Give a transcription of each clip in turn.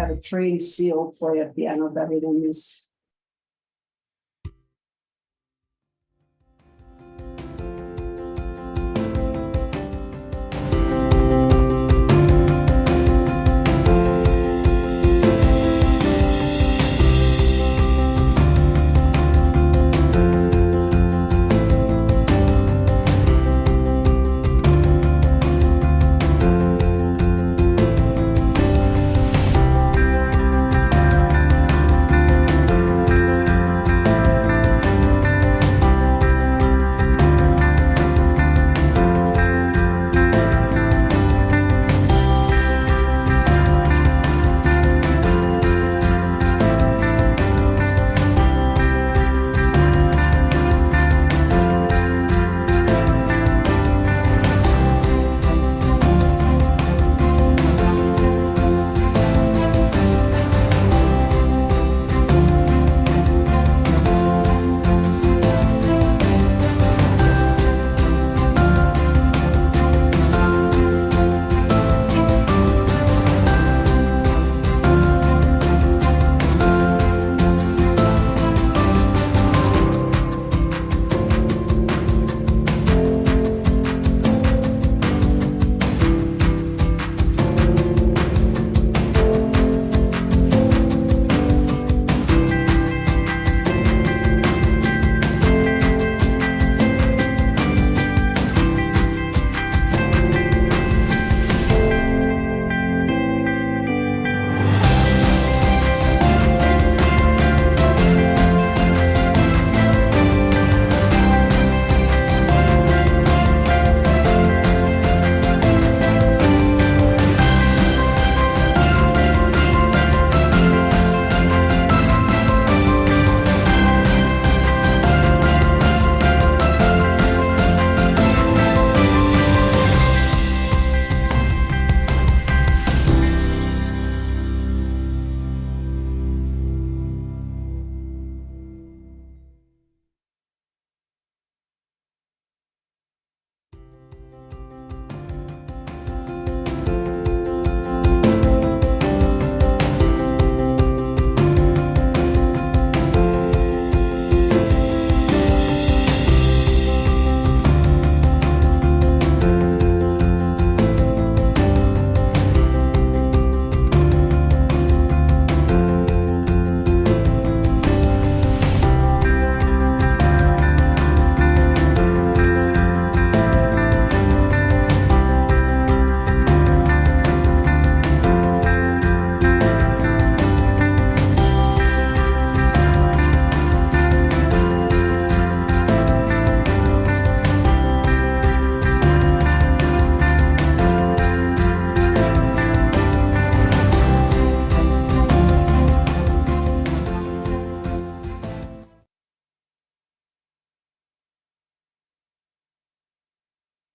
have a trained seal play a piano better than this.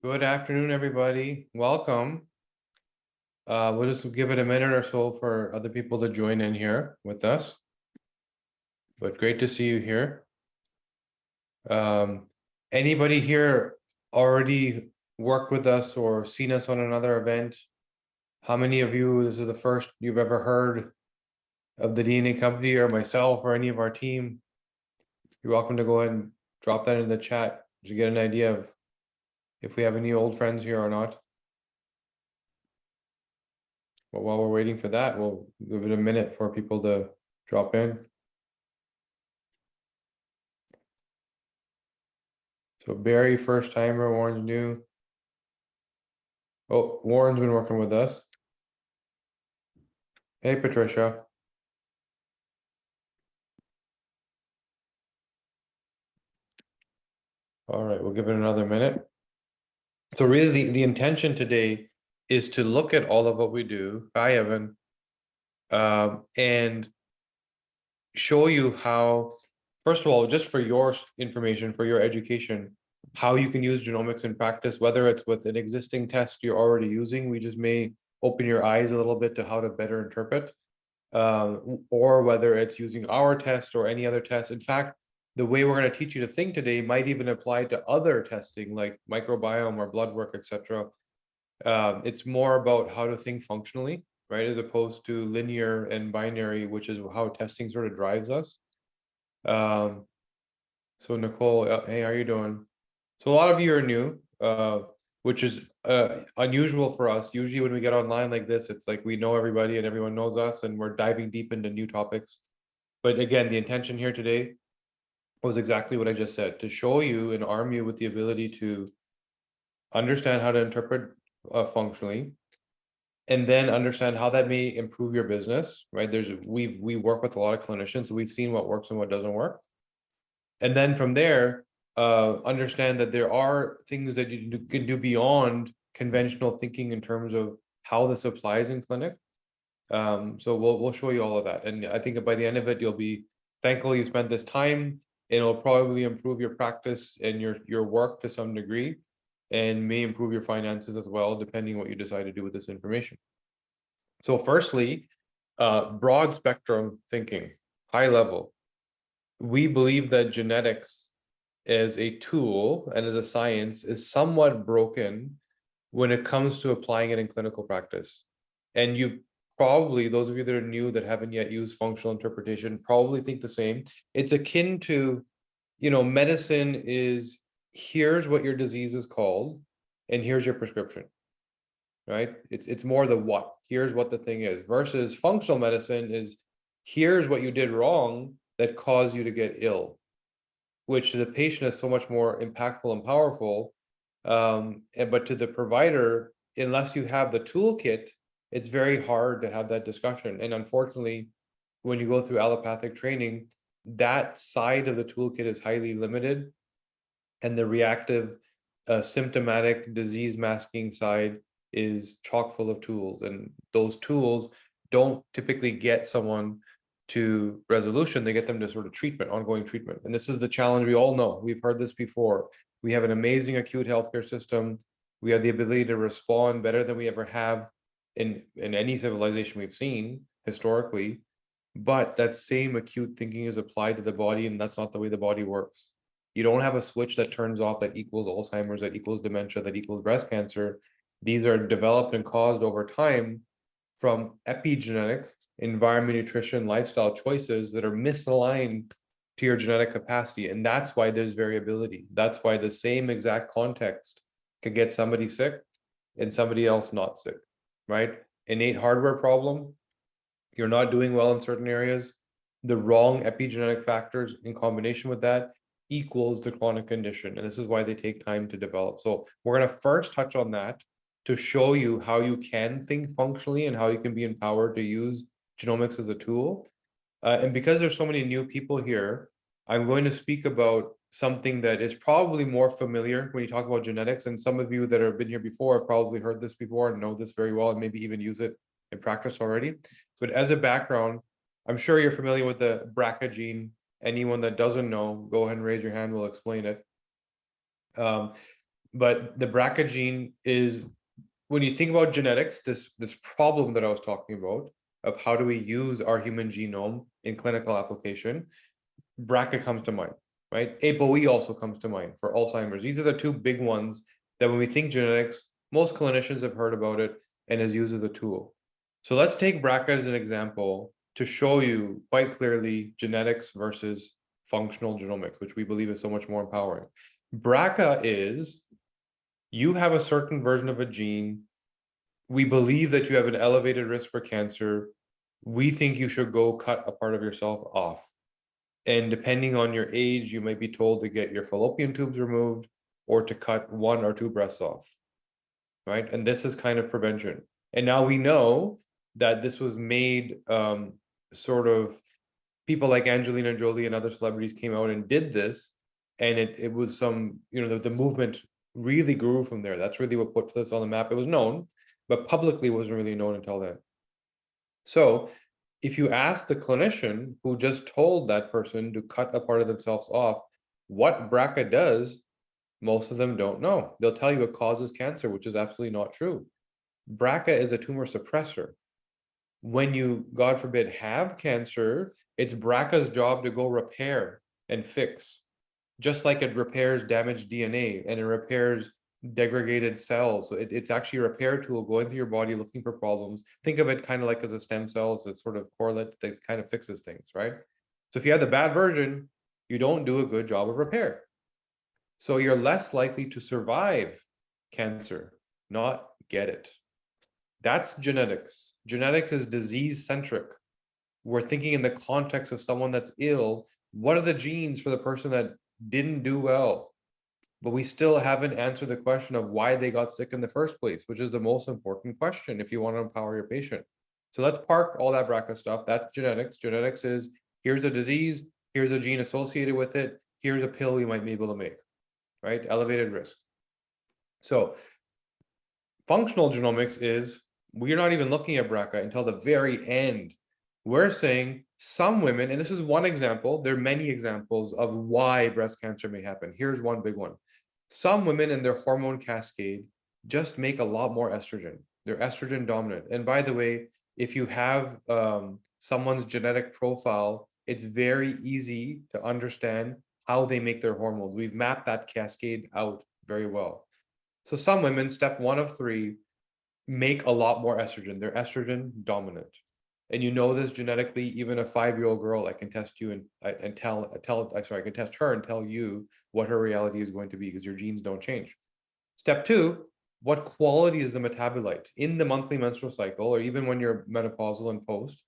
Good afternoon, everybody. Welcome. We'll just give it a minute or so for other people to join in here with us. But great to see you here. Anybody here already worked with us or seen us on another event? How many of you, this is the first you've ever heard of the DNA company or myself or any of our team? You're welcome to go ahead and drop that in the chat to get an idea of if we have any old friends here or not. But while we're waiting for that, we'll give it a minute for people to drop in. So Barry, first timer, Warren's new. Oh, Warren's been working with us. Hey, Patricia. All right, we'll give it another minute. So really the intention today is to look at all of what we do. Hi, Evan. And show you how, first of all, just for your information, for your education, how you can use genomics in practice, whether it's with an existing test you're already using, we just may open your eyes a little bit to how to better interpret, or whether it's using our test or any other test. In fact, the way we're going to teach you to think today might even apply to other testing like microbiome or blood work, etc. It's more about how to think functionally. right? As opposed to linear and binary, which is how testing sort of drives us. So Nicole, hey, how are you doing? So a lot of you are new, which is unusual for us. Usually when we get online like this, it's like we know everybody and everyone knows us and we're diving deep into new topics. But again, the intention here today was exactly what I just said, to show you and arm you with the ability to understand how to interpret functionally, and then understand how that may improve your business, right? We work with a lot of clinicians, so we've seen what works and what doesn't work. And then from there, understand that there are things that you can do beyond conventional thinking in terms of how this applies in clinic. So we'll show you all of that. And I think by the end of it, you'll be thankful you spent this time. It'll probably improve your practice and your work to some degree, and may improve your finances as well, depending what you decide to do with this information. So firstly, broad spectrum thinking, high level. We believe that genetics as a tool and as a science is somewhat broken when it comes to applying it in clinical practice. And you probably, those of you that are new that haven't yet used functional interpretation, probably think the same. It's akin to, medicine is, here's what your disease is called, and here's your prescription, right? It's more the what, here's what the thing is, versus functional medicine is, here's what you did wrong that caused you to get ill, which to the patient is so much more impactful and powerful. But to the provider, unless you have the toolkit, it's very hard to have that discussion. And unfortunately, when you go through allopathic training, that side of the toolkit is highly limited. And the reactive, symptomatic disease masking side is chock full of tools. And those tools don't typically get someone to resolution, they get them to sort of treatment, ongoing treatment. And this is the challenge we all know. We've heard this before. We have an amazing acute healthcare system. We have the ability to respond better than we ever have in any civilization we've seen historically. But that same acute thinking is applied to the body, and that's not the way the body works. You don't have a switch that turns off that equals Alzheimer's, that equals dementia, that equals breast cancer. These are developed and caused over time from epigenetic, environment, nutrition, lifestyle choices that are misaligned to your genetic capacity. And that's why there's variability. That's why the same exact context could get somebody sick and somebody else not sick, right? Innate hardware problem, you're not doing well in certain areas. The wrong epigenetic factors in combination with that equals the chronic condition. And this is why they take time to develop. So we're going to first touch on that to show you how you can think functionally and how you can be empowered to use genomics as a tool. And because there's so many new people here, I'm going to speak about something that is probably more familiar when you talk about genetics. And some of you that have been here before have probably heard this before and know this very well, and maybe even use it in practice already. But as a background, I'm sure you're familiar with the BRCA gene. Anyone that doesn't know, go ahead and raise your hand, we'll explain it. But the BRCA gene is, when you think about genetics, this problem that I was talking about of how do we use our human genome in clinical application, BRCA comes to mind, right? ApoE also comes to mind for Alzheimer's. These are the two big ones that when we think genetics, most clinicians have heard about it and is used as a tool. So let's take BRCA as an example to show you quite clearly genetics versus functional genomics, which we believe is so much more empowering. BRCA is, you have a certain version of a gene. We believe that you have an elevated risk for cancer. We think you should go cut a part of yourself off. And depending on your age, you might be told to get your fallopian tubes removed or to cut 1 or 2 breasts off, right? And this is kind of prevention. And now we know that this was made sort of, people like Angelina Jolie and other celebrities came out and did this. And it was some, the movement really grew from there. That's really what put this on the map. It was known, but publicly wasn't really known until then. So if you ask the clinician who just told that person to cut a part of themselves off, what BRCA does, most of them don't know. They'll tell you it causes cancer, which is absolutely not true. BRCA is a tumor suppressor. When you, God forbid, have cancer, it's BRCA's job to go repair and fix, just like it repairs damaged DNA and it repairs degraded cells. So it's actually a repair tool going through your body looking for problems. Think of it kind of like as a stem cells, it's sort of correlate that kind of fixes things, right? So if you have the bad version, you don't do a good job of repair. So you're less likely to survive cancer, not get it. That's genetics. Genetics is disease centric. We're thinking in the context of someone that's ill. What are the genes for the person that didn't do well? But we still haven't answered the question of why they got sick in the first place, which is the most important question if you want to empower your patient. So let's park all that BRCA stuff. That's genetics. Genetics is here's a disease, here's a gene associated with it, here's a pill you might be able to make, right? Elevated risk. So functional genomics is we're not even looking at BRCA until the very end. We're saying some women, and this is one example, there are many examples of why breast cancer may happen. Here's one big one. Some women in their hormone cascade just make a lot more estrogen. They're estrogen dominant. And by the way, if you have someone's genetic profile, it's very easy to understand how they make their hormones. We've mapped that cascade out very well. So some women, step 1 of 3, make a lot more estrogen. They're estrogen dominant. And you know this genetically, even a 5-year-old girl, I can test you and tell, I can test her and tell you what her reality is going to be because your genes don't change. Step 2, what quality is the metabolite? In the monthly menstrual cycle, or even when you're menopausal and post,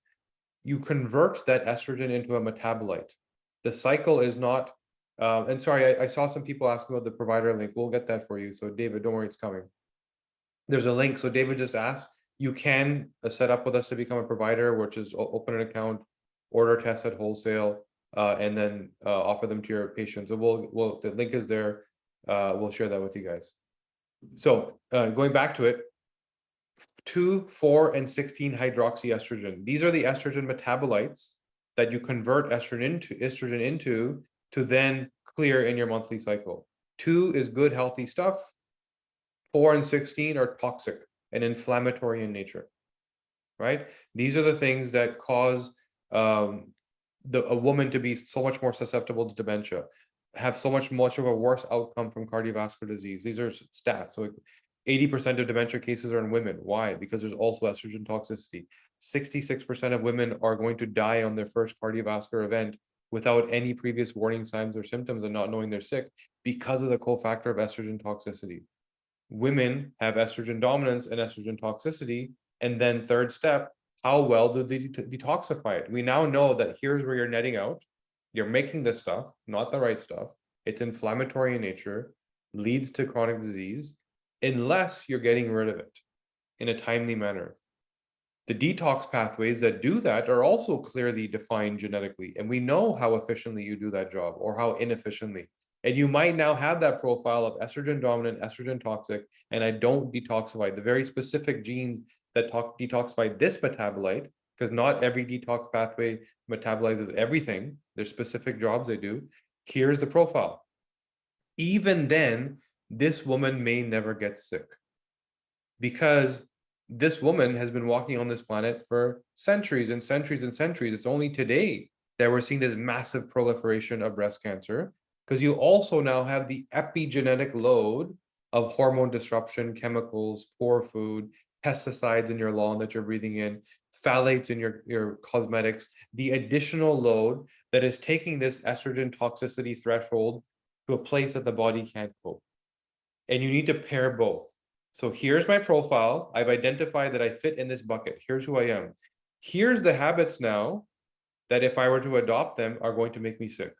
you convert that estrogen into a metabolite. The cycle is not, and sorry, I saw some people ask about the provider link. We'll get that for you. So David, don't worry, it's coming. There's a link. So David just asked, you can set up with us to become a provider, which is open an account, order tests at wholesale, and then offer them to your patients. So we'll the link is there. We'll share that with you guys. So going back to it, 2, 4, and 16 hydroxyestrogen. These are the estrogen metabolites that you convert estrogen into to then clear in your monthly cycle. 2 is good, healthy stuff. 4 and 16 are toxic and inflammatory in nature, right? These are the things that cause a woman to be so much more susceptible to dementia, have so much of a worse outcome from cardiovascular disease. These are stats. So 80% of dementia cases are in women. Why? Because there's also estrogen toxicity. 66% of women are going to die on their first cardiovascular event without any previous warning signs or symptoms and not knowing they're sick because of the cofactor of estrogen toxicity. Women have estrogen dominance and estrogen toxicity. And then third step, how well do they detoxify it? We now know that here's where you're netting out. You're making this stuff, not the right stuff. It's inflammatory in nature, leads to chronic disease, unless you're getting rid of it in a timely manner. The detox pathways that do that are also clearly defined genetically, and we know how efficiently you do that job or how inefficiently. And you might now have that profile of estrogen dominant, estrogen toxic, and I don't detoxify. The very specific genes that detoxify this metabolite, because not every detox pathway metabolizes everything. There's specific jobs they do. Here's the profile. Even then, this woman may never get sick because this woman has been walking on this planet for centuries and centuries and centuries. It's only today that we're seeing this massive proliferation of breast cancer because you also now have the epigenetic load of hormone disruption, chemicals, poor food, pesticides in your lawn that you're breathing in, phthalates in your cosmetics, the additional load that is taking this estrogen toxicity threshold to a place that the body can't cope. And you need to pair both. So here's my profile. I've identified that I fit in this bucket. Here's who I am. Here's the habits now that if I were to adopt them are going to make me sick.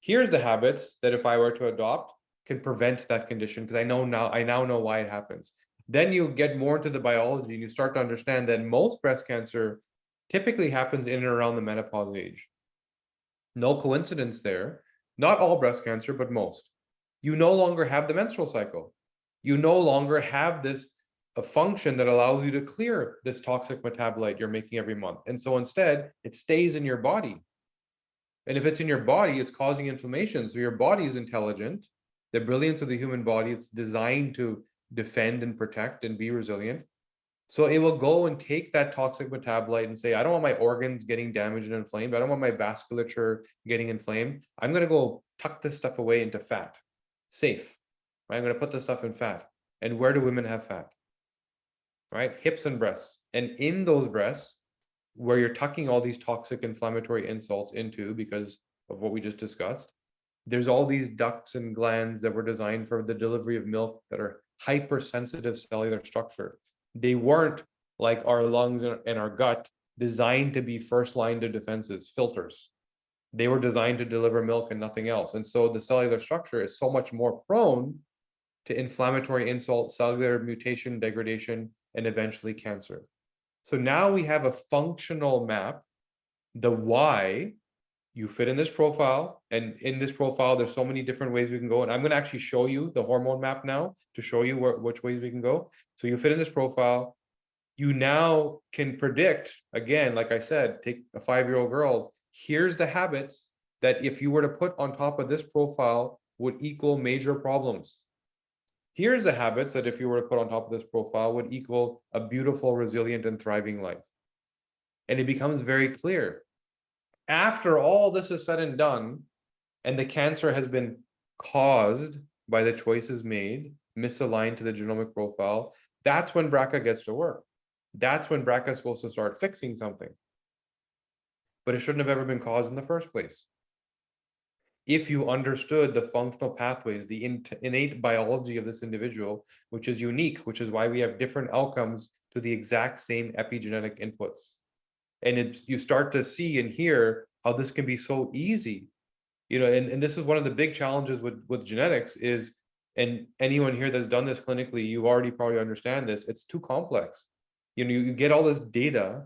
Here's the habits that if I were to adopt can prevent that condition because I now know why it happens. Then you get more into the biology and you start to understand that most breast cancer typically happens in and around the menopause age. No coincidence there. Not all breast cancer, but most. You no longer have the menstrual cycle. You no longer have this a function that allows you to clear this toxic metabolite you're making every month. And so instead, it stays in your body. And if it's in your body, it's causing inflammation. So your body is intelligent. The brilliance of the human body, it's designed to defend and protect and be resilient. So it will go and take that toxic metabolite and say, I don't want my organs getting damaged and inflamed. I don't want my vasculature getting inflamed. I'm going to go tuck this stuff away into fat. Safe. right? I'm going to put the stuff in fat. And where do women have fat? Right? Hips and breasts. And in those breasts, where you're tucking all these toxic inflammatory insults into because of what we just discussed, there's all these ducts and glands that were designed for the delivery of milk that are hypersensitive cellular structure. They weren't like our lungs and our gut designed to be first line of defenses, filters. They were designed to deliver milk and nothing else. And so the cellular structure is so much more prone to inflammatory insult, cellular mutation, degradation, and eventually cancer. So now we have a functional map, the why you fit in this profile. And in this profile, there's so many different ways we can go. And I'm going to actually show you the hormone map now to show you which ways we can go. So you fit in this profile. You now can predict, again, like I said, take a 5-year-old girl. Here's the habits that if you were to put on top of this profile would equal major problems. Here's the habits that if you were to put on top of this profile would equal a beautiful, resilient, and thriving life. And it becomes very clear. After all this is said and done, and the cancer has been caused by the choices made, misaligned to the genomic profile, that's when BRCA gets to work. That's when BRCA is supposed to start fixing something. But it shouldn't have ever been caused in the first place. If you understood the functional pathways, the innate biology of this individual, which is unique, which is why we have different outcomes to the exact same epigenetic inputs. And you start to see and hear how this can be so easy. You know, and this is one of the big challenges with genetics is, and anyone here that's done this clinically, you already probably understand this, it's too complex. You know, you get all this data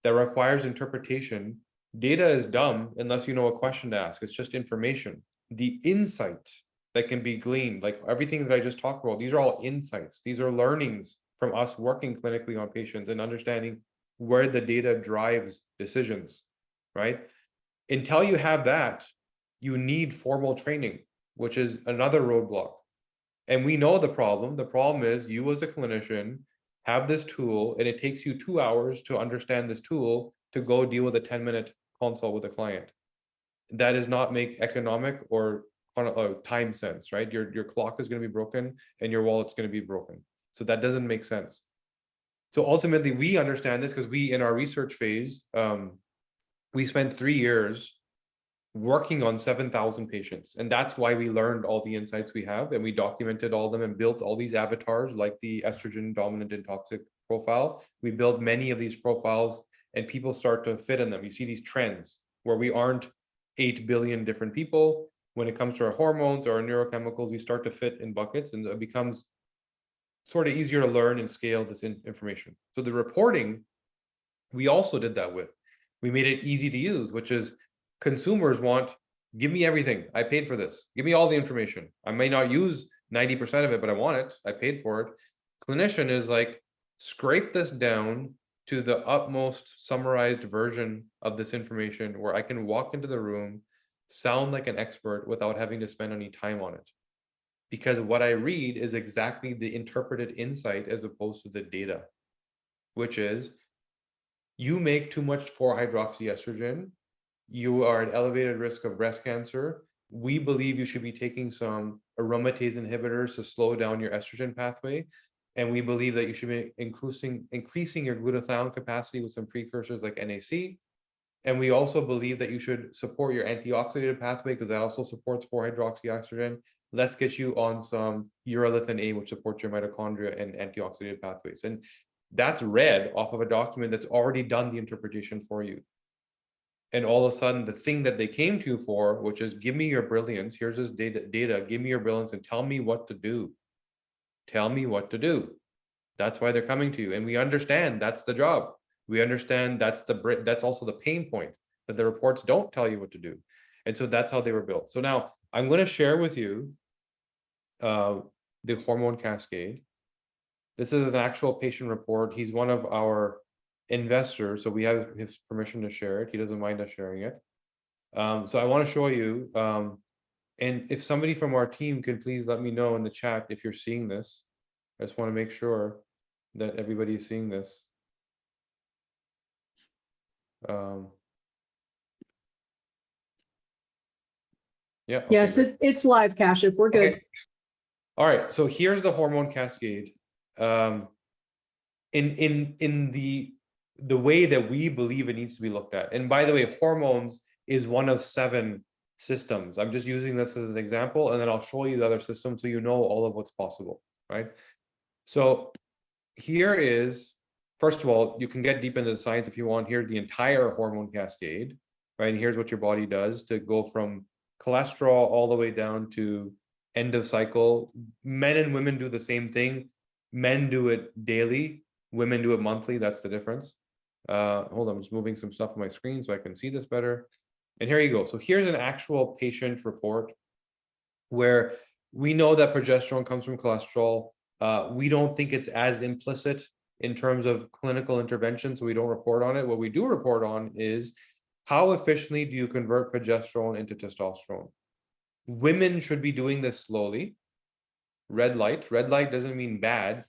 that requires interpretation. Data is dumb unless you know a question to ask. It's just information. The insight that can be gleaned, like everything that I just talked about, these are all insights. These are learnings from us working clinically on patients and understanding where the data drives decisions, right? Until you have that, you need formal training, which is another roadblock. And we know the problem. The problem is you as a clinician have this tool and it takes you 2 hours to understand this tool to go deal with a 10-minute consult with a client. That does not make economic or time sense, right? Your clock is going to be broken and your wallet's going to be broken. So that doesn't make sense. So ultimately, we understand this because we, in our research phase, we spent 3 years working on 7,000 patients. And that's why we learned all the insights we have and we documented all of them and built all these avatars like the estrogen dominant and toxic profile. We built many of these profiles and people start to fit in them. You see these trends where we aren't 8 billion different people. When it comes to our hormones or our neurochemicals, we start to fit in buckets and it becomes sort of easier to learn and scale this information. So the reporting, we also did that with. We made it easy to use, which is consumers want, give me everything. I paid for this. Give me all the information. I may not use 90% of it, but I want it. I paid for it. Clinician is like, scrape this down to the utmost summarized version of this information where I can walk into the room, sound like an expert without having to spend any time on it. Because what I read is exactly the interpreted insight as opposed to the data, which is you make too much 4-hydroxyestrogen, you are at elevated risk of breast cancer. We believe you should be taking some aromatase inhibitors to slow down your estrogen pathway. And we believe that you should be increasing your glutathione capacity with some precursors like NAC. And we also believe that you should support your antioxidant pathway because that also supports 4-hydroxyestrogen. Let's get you on some urolithin A, which supports your mitochondria and antioxidant pathways. And that's read off of a document that's already done the interpretation for you. And all of a sudden, the thing that they came to you for, which is give me your brilliance, here's this data, give me your brilliance and tell me what to do. Tell me what to do. That's why they're coming to you. And we understand that's the job. We understand that's also the pain point, that the reports don't tell you what to do. And so that's how they were built. So now I'm going to share with you the hormone cascade. This is an actual patient report. He's one of our investors, so we have his permission to share it. He doesn't mind us sharing it. So I want to show you, and if somebody from our team can please let me know in the chat if you're seeing this. I just want to make sure that everybody is seeing this. Yeah. Yes, it's live, Kashif. We're good. Okay. All right, so here's the hormone cascade. In the way that we believe it needs to be looked at. And by the way, hormones is one of 7 systems. I'm just using this as an example, and then I'll show you the other systems so you know all of what's possible, right? So here is, first of all, you can get deep into the science if you want. Here's the entire hormone cascade, right? And here's what your body does to go from cholesterol all the way down to end of cycle. Men and women do the same thing. Men do it daily, women do it monthly. That's the difference. Hold on, I'm just moving some stuff on my screen so I can see this better. And here you go. So here's an actual patient report where we know that progesterone comes from cholesterol. We don't think it's as implicit in terms of clinical intervention, so we don't report on it. What we do report on is how efficiently do you convert progesterone into testosterone? Women should be doing this slowly. Red light doesn't mean bad,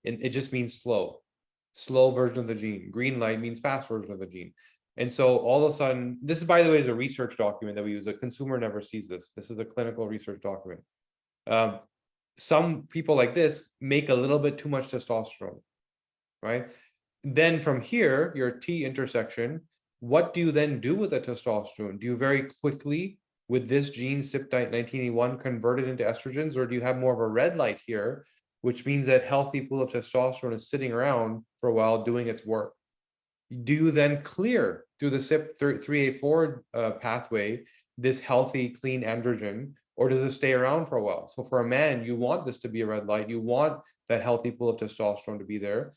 it just means slow version of the gene. Green light means fast version of the gene. And so all of a sudden, this is, by the way, is a research document that we use. A consumer never sees this. This is a clinical research document. Some people like this make a little bit too much testosterone, right? Then from here, your T intersection, what do you then do with the testosterone? Do you very quickly, with this gene CYP 1981, convert it into estrogens, or do you have more of a red light here, which means that healthy pool of testosterone is sitting around for a while doing its work? Do you then clear through the CYP3A4 pathway this healthy, clean androgen, or does it stay around for a while? So for a man, you want this to be a red light. You want that healthy pool of testosterone to be there.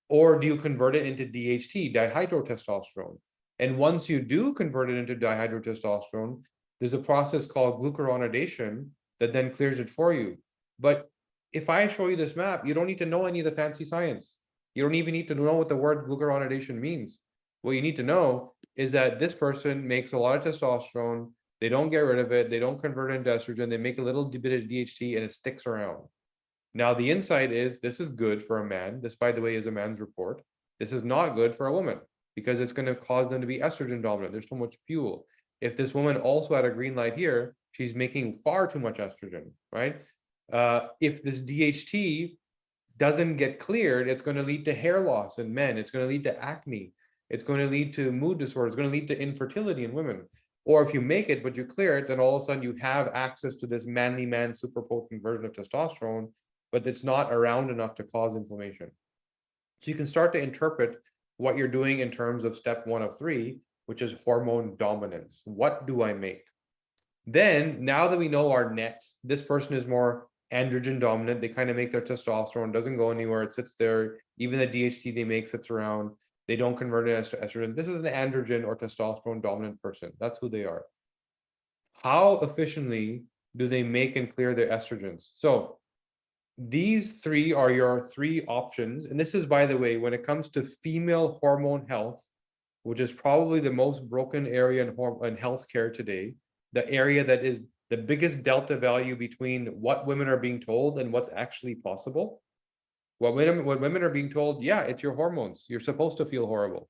Or do you convert it into DHT, dihydrotestosterone? And once you do convert it into dihydrotestosterone, there's a process called glucuronidation that then clears it for you. But if I show you this map, you don't need to know any of the fancy science. You don't even need to know what the word glucuronidation means. What you need to know is that this person makes a lot of testosterone. They don't get rid of it. They don't convert it into estrogen. They make a little bit of DHT and it sticks around. Now, the insight is this is good for a man. This, by the way, is a man's report. This is not good for a woman because it's going to cause them to be estrogen dominant. There's so much fuel. If this woman also had a green light here, she's making far too much estrogen, right? If this DHT doesn't get cleared, it's going to lead to hair loss in men. It's going to lead to acne. It's going to lead to mood disorders. It's going to lead to infertility in women. Or if you make it, but you clear it, then all of a sudden you have access to this manly man super potent version of testosterone, but it's not around enough to cause inflammation. So you can start to interpret what you're doing in terms of step 1 of 3, which is hormone dominance. What do I make? Then, now that we know our net, this person is more androgen dominant. They kind of make their testosterone, doesn't go anywhere. It sits there. Even the DHT they make sits around. They don't convert it to estrogen. This is an androgen or testosterone dominant person. That's who they are. How efficiently do they make and clear their estrogens? So these 3 are your 3 options. And this is, by the way, when it comes to female hormone health, which is probably the most broken area in healthcare today, the area that is the biggest delta value between what women are being told and what's actually possible. What women are being told, yeah, it's your hormones. You're supposed to feel horrible.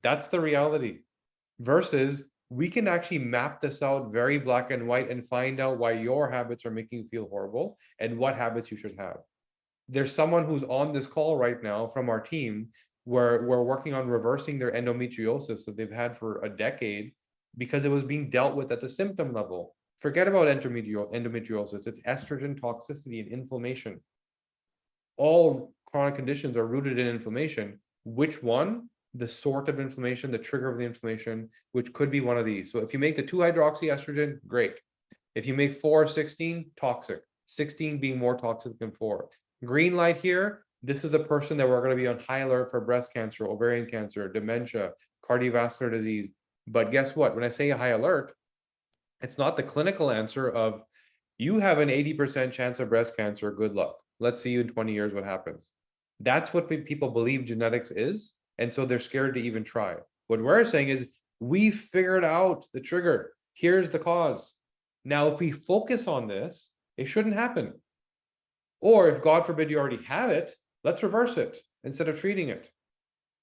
That's the reality. Versus we can actually map this out very black and white and find out why your habits are making you feel horrible and what habits you should have. There's someone who's on this call right now from our team where we're working on reversing their endometriosis that they've had for a decade because it was being dealt with at the symptom level. Forget about endometriosis. It's estrogen toxicity and inflammation. All chronic conditions are rooted in inflammation. Which one? The sort of inflammation, the trigger of the inflammation, which could be one of these. So if you make the 2-hydroxyestrogen, great. If you make 4-16, toxic. 16 being more toxic than 4. Green light here, this is the person that we're going to be on high alert for breast cancer, ovarian cancer, dementia, cardiovascular disease. But guess what? When I say high alert, it's not the clinical answer of you have an 80% chance of breast cancer, good luck. Let's see you in 20 years what happens. That's what people believe genetics is. And so they're scared to even try. What we're saying is we figured out the trigger. Here's the cause. Now, if we focus on this, it shouldn't happen. Or if God forbid you already have it, let's reverse it instead of treating it.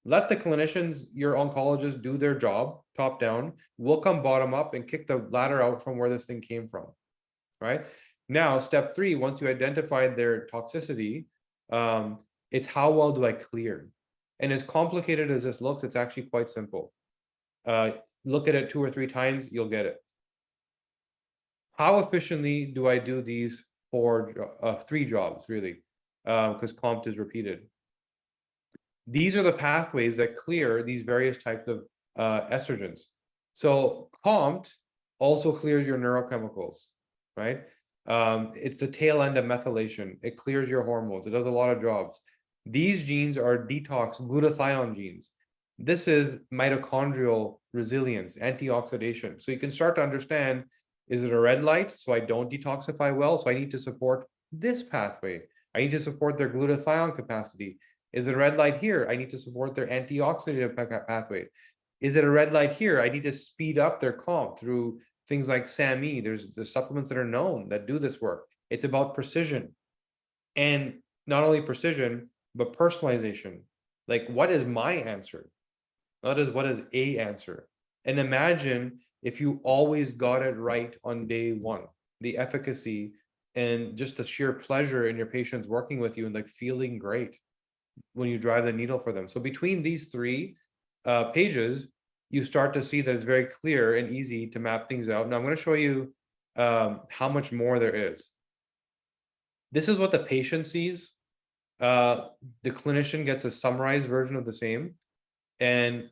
Let the clinicians, your oncologists, do their job top down. We'll come bottom up and kick the ladder out from where this thing came from, right? Now, step 3, once you identified their toxicity, it's how well do I clear? And as complicated as this looks, it's actually quite simple. Look at it 2 or 3 times, you'll get it. How efficiently do I do these 3 jobs, really? Because COMT is repeated. These are the pathways that clear these various types of estrogens. So COMT also clears your neurochemicals, right? It's the tail end of methylation. It clears your hormones. It does a lot of jobs. These genes are detox glutathione genes. This is mitochondrial resilience, antioxidation. So you can start to understand, is it a red light? So I don't detoxify well. So I need to support this pathway. I need to support their glutathione capacity. Is it a red light here? I need to support their antioxidant pathway. Is it a red light here? I need to speed up their COMT through things like SAMe. There's supplements that are known that do this work. It's about precision. And not only precision, but personalization. Like, what is my answer? Not as what is a answer. And imagine if you always got it right on day 1, the efficacy and just the sheer pleasure in your patients working with you and like feeling great when you drive the needle for them. So between these 3 pages, you start to see that it's very clear and easy to map things out. Now I'm going to show you how much more there is. This is what the patient sees. The clinician gets a summarized version of the same. And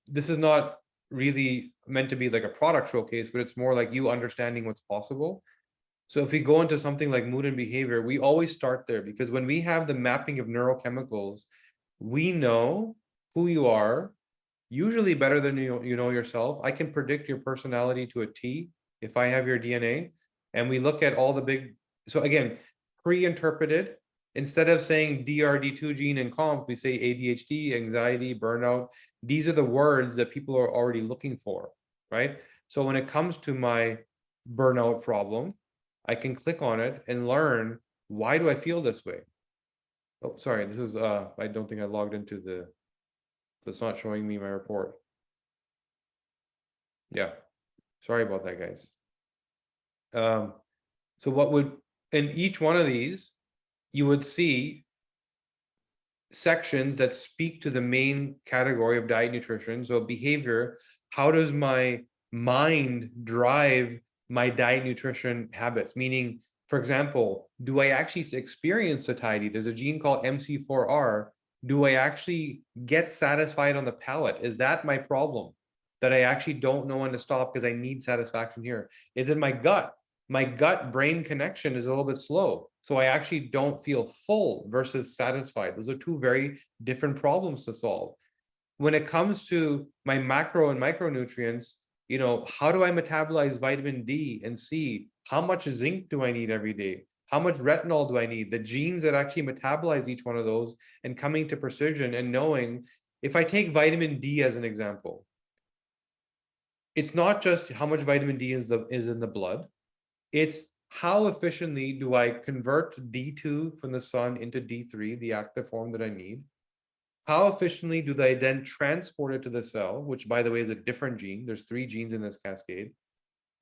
this is not really meant to be like a product showcase, but it's more like you understanding what's possible. So if we go into something like mood and behavior, we always start there, because when we have the mapping of neurochemicals, we know who you are, usually better than you know yourself. I can predict your personality to a T if I have your DNA. And we look at all the big, so again, pre-interpreted. Instead of saying DRD2 gene and COMT, we say ADHD, anxiety, burnout. These are the words that people are already looking for, right? So when it comes to my burnout problem, I can click on it and learn, why do I feel this way? Oh, sorry, this is, I don't think I logged into the, so it's not showing me my report. Yeah, sorry about that, guys. So what would, in each one of these, you would see sections that speak to the main category of diet nutrition. So behavior, how does my mind drive my diet nutrition habits? Meaning, for example, do I actually experience satiety? There's a gene called MC4R. Do I actually get satisfied on the palate? Is that my problem? That I actually don't know when to stop because I need satisfaction here? Is it my gut? My gut brain connection is a little bit slow. So I actually don't feel full versus satisfied. Those are 2 very different problems to solve. When it comes to my macro and micronutrients, how do I metabolize vitamin D and C? How much zinc do I need every day? How much retinol do I need? The genes that actually metabolize each one of those, and coming to precision and knowing, if I take vitamin D as an example, it's not just how much vitamin D is in the blood. It's how efficiently do I convert D2 from the sun into D3, the active form that I need? How efficiently do they then transport it to the cell, which, by the way, is a different gene. There's 3 genes in this cascade.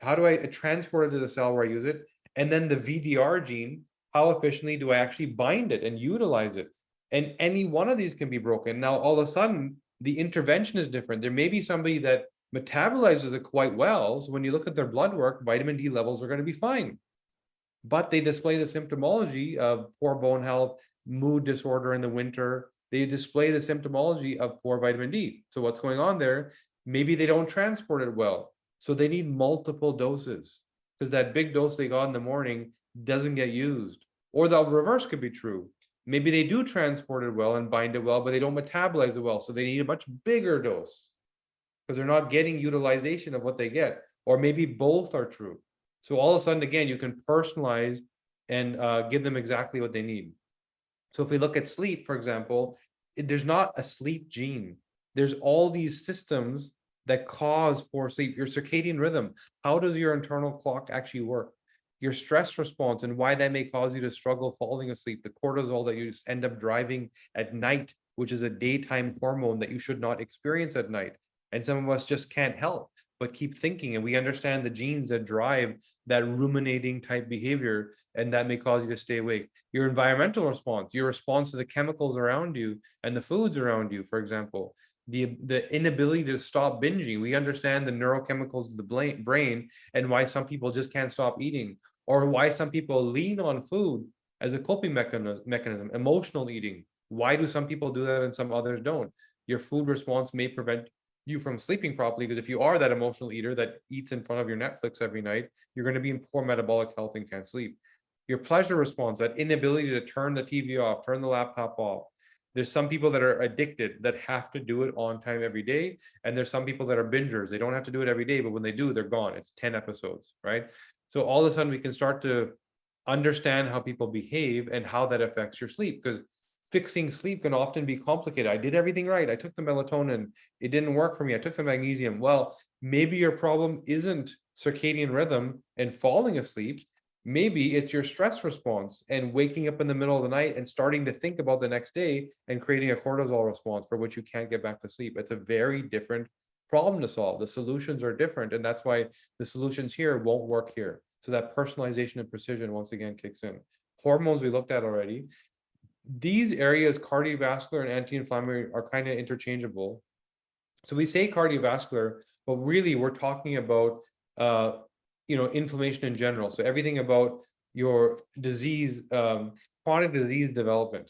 How do I transport it to the cell where I use it? And then the VDR gene, how efficiently do I actually bind it and utilize it? And any one of these can be broken. Now, all of a sudden, the intervention is different. There may be somebody that metabolizes it quite well. So when you look at their blood work, vitamin D levels are going to be fine. But they display the symptomology of poor bone health, mood disorder in the winter. They display the symptomology of poor vitamin D. So what's going on there? Maybe they don't transport it well. So they need multiple doses, because that big dose they got in the morning doesn't get used. Or the reverse could be true. Maybe they do transport it well and bind it well, but they don't metabolize it well. So they need a much bigger dose, because they're not getting utilization of what they get. Or maybe both are true. So all of a sudden, again, you can personalize and give them exactly what they need. So if we look at sleep, for example, there's not a sleep gene. There's all these systems that cause poor sleep. Your circadian rhythm, how does your internal clock actually work? Your stress response and why that may cause you to struggle falling asleep. The cortisol that you end up driving at night, which is a daytime hormone that you should not experience at night. And some of us just can't help but keep thinking. And we understand the genes that drive that ruminating type behavior, and that may cause you to stay awake. Your environmental response, your response to the chemicals around you and the foods around you, for example, the inability to stop binging. We understand the neurochemicals of the brain and why some people just can't stop eating, or why some people lean on food as a coping mechanism, emotional eating. Why do some people do that and some others don't? Your food response may prevent you from sleeping properly, because if you are that emotional eater that eats in front of your Netflix every night, you're going to be in poor metabolic health and can't sleep. Your pleasure response, that inability to turn the TV off, turn the laptop off. There's some people that are addicted that have to do it on time every day. And there's some people that are bingers. They don't have to do it every day, but when they do, they're gone. It's 10 episodes, right? So all of a sudden we can start to understand how people behave and how that affects your sleep, because fixing sleep can often be complicated. I did everything right. I took the melatonin. It didn't work for me. I took the magnesium. Well, maybe your problem isn't circadian rhythm and falling asleep. Maybe it's your stress response and waking up in the middle of the night and starting to think about the next day and creating a cortisol response for which you can't get back to sleep. It's a very different problem to solve. The solutions are different, and that's why the solutions here won't work here. So that personalization and precision once again kicks in. Hormones we looked at already. These areas, cardiovascular and anti-inflammatory, are kind of interchangeable. So we say cardiovascular, but really we're talking about inflammation in general. So everything about your disease, chronic disease development.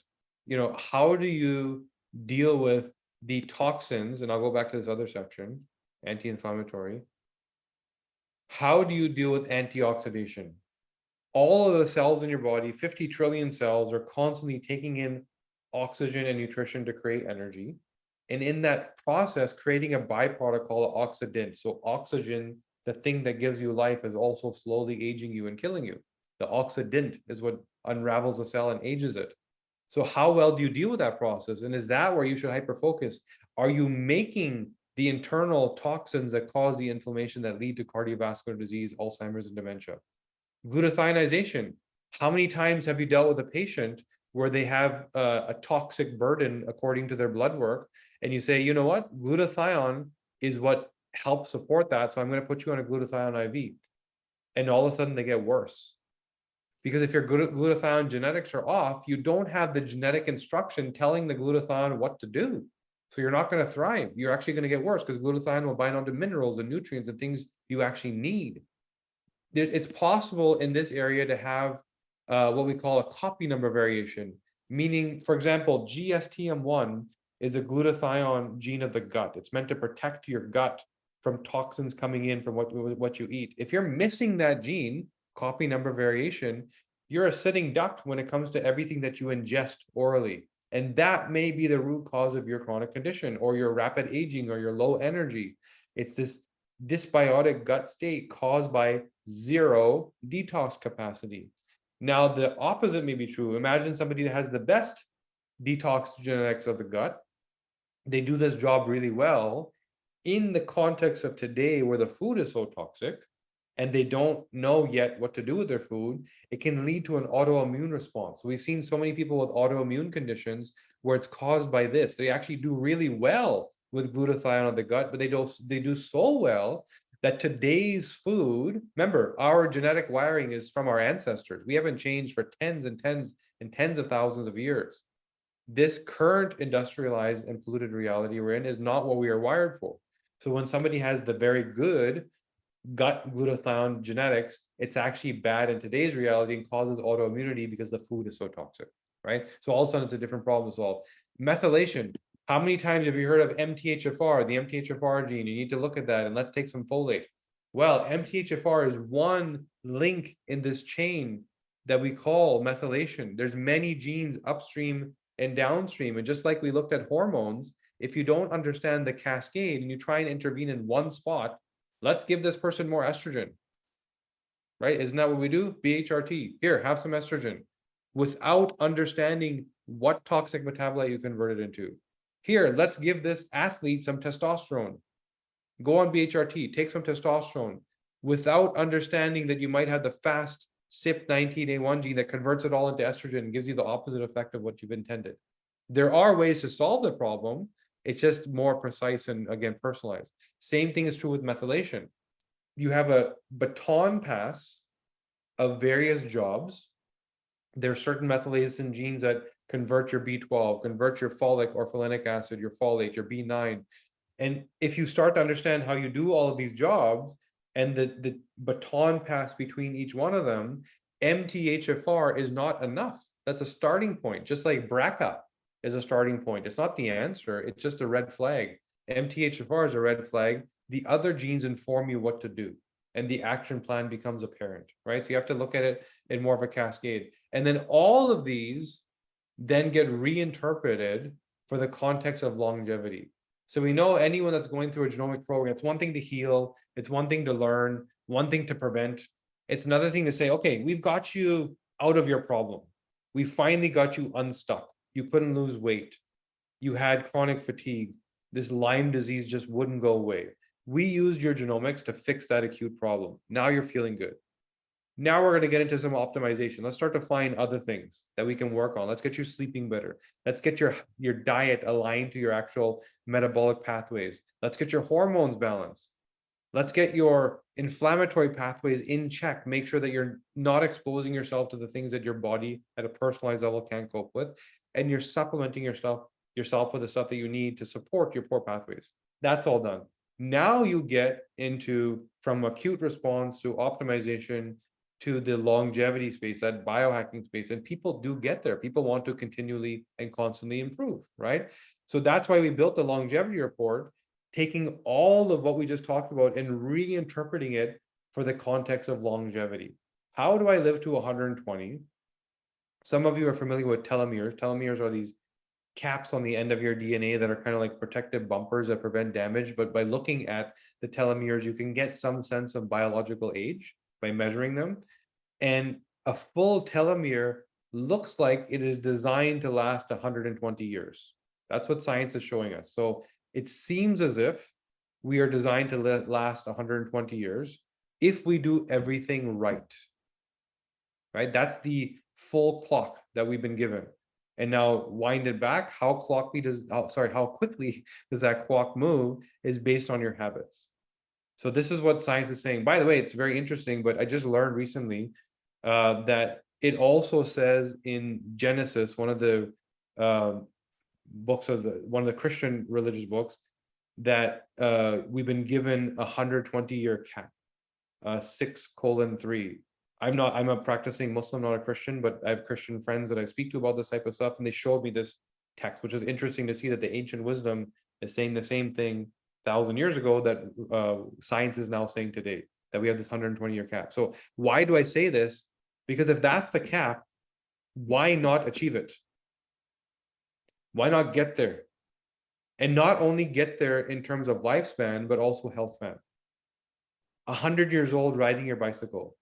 How do you deal with the toxins? And I'll go back to this other section, anti-inflammatory. How do you deal with antioxidation? All of the cells in your body, 50 trillion cells, are constantly taking in oxygen and nutrition to create energy. And in that process, creating a byproduct called oxidant. So oxygen, the thing that gives you life, is also slowly aging you and killing you. The oxidant is what unravels the cell and ages it. So how well do you deal with that process? And is that where you should hyper-focus? Are you making the internal toxins that cause the inflammation that lead to cardiovascular disease, Alzheimer's, and dementia? Glutathionization. How many times have you dealt with a patient where they have a toxic burden according to their blood work, and you say, you know what, glutathione is what helps support that, so I'm going to put you on a glutathione IV, and all of a sudden they get worse. Because if your glutathione genetics are off, you don't have the genetic instruction telling the glutathione what to do. So you're not going to thrive. You're actually going to get worse, because glutathione will bind onto minerals and nutrients and things you actually need. It's possible in this area to have what we call a copy number variation, meaning, for example, GSTM1 is a glutathione gene of the gut. It's meant to protect your gut from toxins coming in from what you eat. If you're missing that gene, copy number variation, you're a sitting duck when it comes to everything that you ingest orally. And that may be the root cause of your chronic condition, or your rapid aging, or your low energy. It's this dysbiotic gut state caused by zero detox capacity. Now, the opposite may be true. Imagine somebody that has the best detox genetics of the gut. They do this job really well. In the context of today, where the food is so toxic and they don't know yet what to do with their food, it can lead to an autoimmune response. We've seen so many people with autoimmune conditions where it's caused by this. They actually do really well with glutathione of the gut, but they do so well that today's food, remember, our genetic wiring is from our ancestors. We haven't changed for tens and tens and tens of thousands of years. This current industrialized and polluted reality we're in is not what we are wired for. So when somebody has the very good gut glutathione genetics, it's actually bad in today's reality and causes autoimmunity because the food is so toxic, right? So all of a sudden it's a different problem to solve. Methylation. How many times have you heard of MTHFR, the MTHFR gene? You need to look at that, and let's take some folate. Well, MTHFR is one link in this chain that we call methylation. There's many genes upstream and downstream. And just like we looked at hormones, if you don't understand the cascade and you try and intervene in one spot, let's give this person more estrogen, right? Isn't that what we do? BHRT, here, have some estrogen, without understanding what toxic metabolite you convert it into. Here, let's give this athlete some testosterone. Go on BHRT, take some testosterone, without understanding that you might have the fast CYP19A1 gene that converts it all into estrogen and gives you the opposite effect of what you've intended. There are ways to solve the problem, It's just more precise and again, personalized. Same thing is true with methylation. You have a baton pass of various jobs. There are certain methylation genes that convert your B12, convert your folic or folinic acid, your folate, your B9. And if you start to understand how you do all of these jobs and the baton pass between each one of them, MTHFR is not enough. That's a starting point, just like BRCA is a starting point. It's not the answer, it's just a red flag. MTHFR is a red flag. The other genes inform you what to do, and the action plan becomes apparent, right? So you have to look at it in more of a cascade. And then all of these then get reinterpreted for the context of longevity. So we know anyone that's going through a genomic program, it's one thing to heal, it's one thing to learn, one thing to prevent. It's another thing to say, okay, we've got you out of your problem. We finally got you unstuck. You couldn't lose weight. You had chronic fatigue. This Lyme disease just wouldn't go away. We used your genomics to fix that acute problem. Now you're feeling good. Now we're going to get into some optimization. Let's start to find other things that we can work on. Let's get you sleeping better. Let's get your diet aligned to your actual metabolic pathways. Let's get your hormones balanced. Let's get your inflammatory pathways in check. Make sure that you're not exposing yourself to the things that your body at a personalized level can't cope with. And you're supplementing yourself with the stuff that you need to support your poor pathways. That's all done. Now you get into from acute response to optimization to the longevity space, that biohacking space, and people do get there. People want to continually and constantly improve, right? So that's why we built the longevity report, taking all of what we just talked about and reinterpreting it for the context of longevity. How do I live to 120? Some of you are familiar with telomeres. Telomeres are these caps on the end of your DNA that are kind of like protective bumpers that prevent damage. But by looking at the telomeres, you can get some sense of biological age by measuring them. And a full telomere looks like it is designed to last 120 years. That's what science is showing us. So it seems as if we are designed to last 120 years if we do everything right. Right? That's the full clock that we've been given. And now wind it back. How quickly does that clock move is based on your habits. So this is what science is saying. By the way, it's very interesting, but I just learned recently that it also says in Genesis, one of the books of one of the Christian religious books, that we've been given 120-year cap, 6:3. I'm a practicing Muslim, not a Christian, but I have Christian friends that I speak to about this type of stuff, and they showed me this text, which is interesting to see that the ancient wisdom is saying the same thing 1,000 years ago that science is now saying today, that we have this 120-year cap. So why do I say this? Because if that's the cap, why not achieve it? Why not get there? And not only get there in terms of lifespan, but also health span. 100 years old riding your bicycle,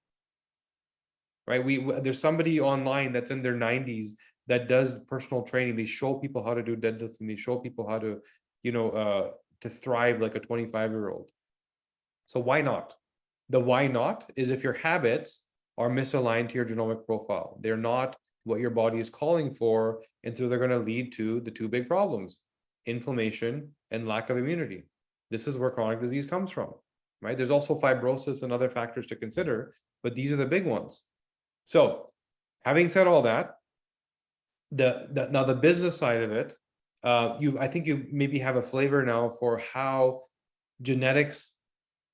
right? There's somebody online that's in their 90s that does personal training. They show people how to do deadlifts, and they show people how to, to thrive like a 25-year-old. So why not? The why not is if your habits are misaligned to your genomic profile. They're not what your body is calling for, and so they're going to lead to the two big problems: inflammation and lack of immunity. This is where chronic disease comes from, right? There's also fibrosis and other factors to consider, but these are the big ones. So having said all that, now the business side of it, I think you maybe have a flavor now for how genetics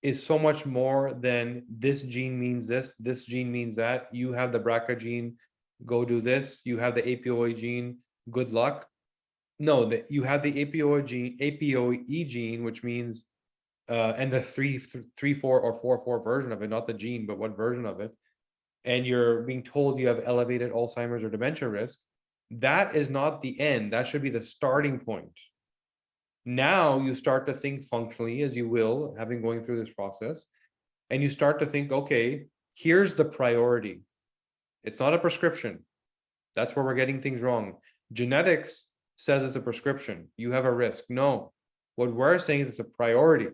is so much more than this gene means this gene means that. You have the BRCA gene, go do this. You have the APOE gene, good luck. No, that you have the APOE gene, which means and the 3.4 or 4.4 version of it, not the gene, but what version of it. And you're being told you have elevated Alzheimer's or dementia risk. That is not the end. That should be the starting point. Now you start to think functionally, as you will, having going through this process, and you start to think, okay, here's the priority. It's not a prescription. That's where we're getting things wrong. Genetics says it's a prescription. You have a risk. No, what we're saying is it's a priority.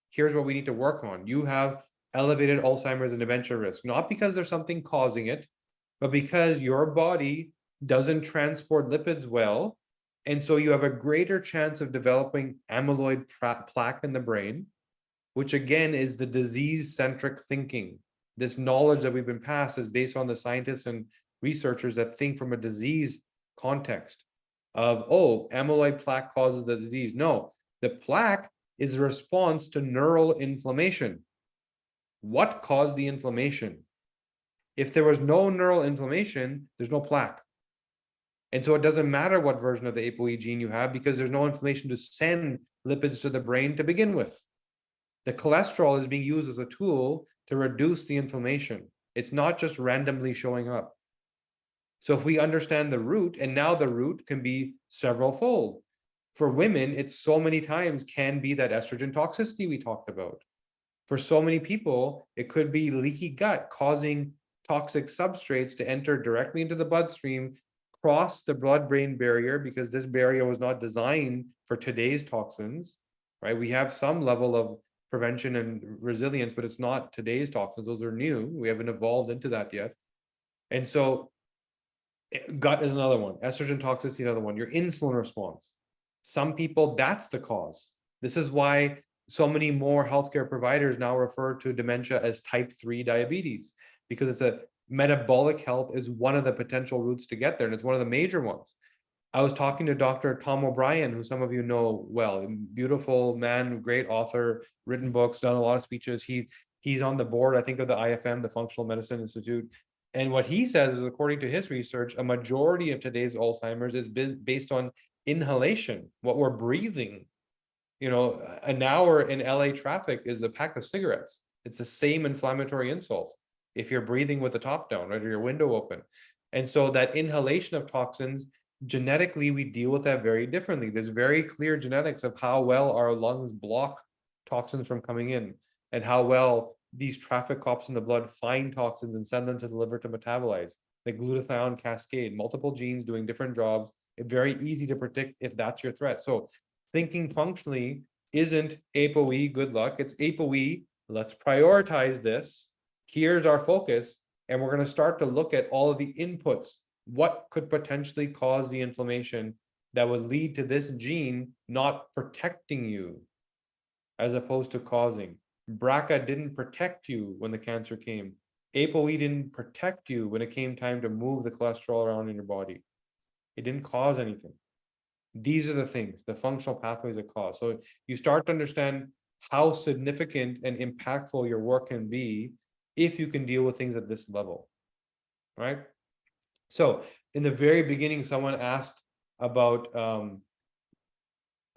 Here's what we need to work on. You have elevated Alzheimer's and dementia risk, not because there's something causing it, but because your body doesn't transport lipids well, And so you have a greater chance of developing amyloid plaque in the brain, which again is the disease-centric thinking. This knowledge that we've been passed is based on the scientists and researchers that think from a disease context of, oh, amyloid plaque causes the disease. No, the plaque is a response to neural inflammation. What caused the inflammation? If there was no neural inflammation, there's no plaque. And so it doesn't matter what version of the ApoE gene you have because there's no inflammation to send lipids to the brain to begin with. The cholesterol is being used as a tool to reduce the inflammation. It's not just randomly showing up. So if we understand the root, and now the root can be several fold. For women, it's so many times can be that estrogen toxicity we talked about. For so many people, it could be leaky gut causing toxic substrates to enter directly into the bloodstream, cross the blood-brain barrier because this barrier was not designed for today's toxins, right? We have some level of prevention and resilience, but it's not today's toxins. Those are new. We haven't evolved into that yet. And so gut is another one. Estrogen toxicity, another one. Your insulin response. Some people, that's the cause. This is why so many more healthcare providers now refer to dementia as type 3 diabetes, because it's a metabolic health is one of the potential routes to get there, and it's one of the major ones. I was talking to Dr. Tom O'Brien, who some of you know well, beautiful man, great author, written books, done a lot of speeches. He's on the board, I think, of the IFM, the Functional Medicine Institute. And what he says is, according to his research, a majority of today's Alzheimer's is based on inhalation, what we're breathing. You know, an hour in LA traffic is a pack of cigarettes. It's the same inflammatory insult if you're breathing with the top down, right, or your window open. And so that inhalation of toxins, genetically, we deal with that very differently. There's very clear genetics of how well our lungs block toxins from coming in and how well these traffic cops in the blood find toxins and send them to the liver to metabolize. The glutathione cascade, multiple genes doing different jobs. It's very easy to predict if that's your threat. So thinking functionally isn't ApoE, good luck. It's ApoE, let's prioritize this. Here's our focus. And we're going to start to look at all of the inputs. What could potentially cause the inflammation that would lead to this gene not protecting you as opposed to causing? BRCA didn't protect you when the cancer came. ApoE didn't protect you when it came time to move the cholesterol around in your body. It didn't cause anything. These are the things, the functional pathways that cause. So you start to understand how significant and impactful your work can be if you can deal with things at this level, right? So in the very beginning, someone asked about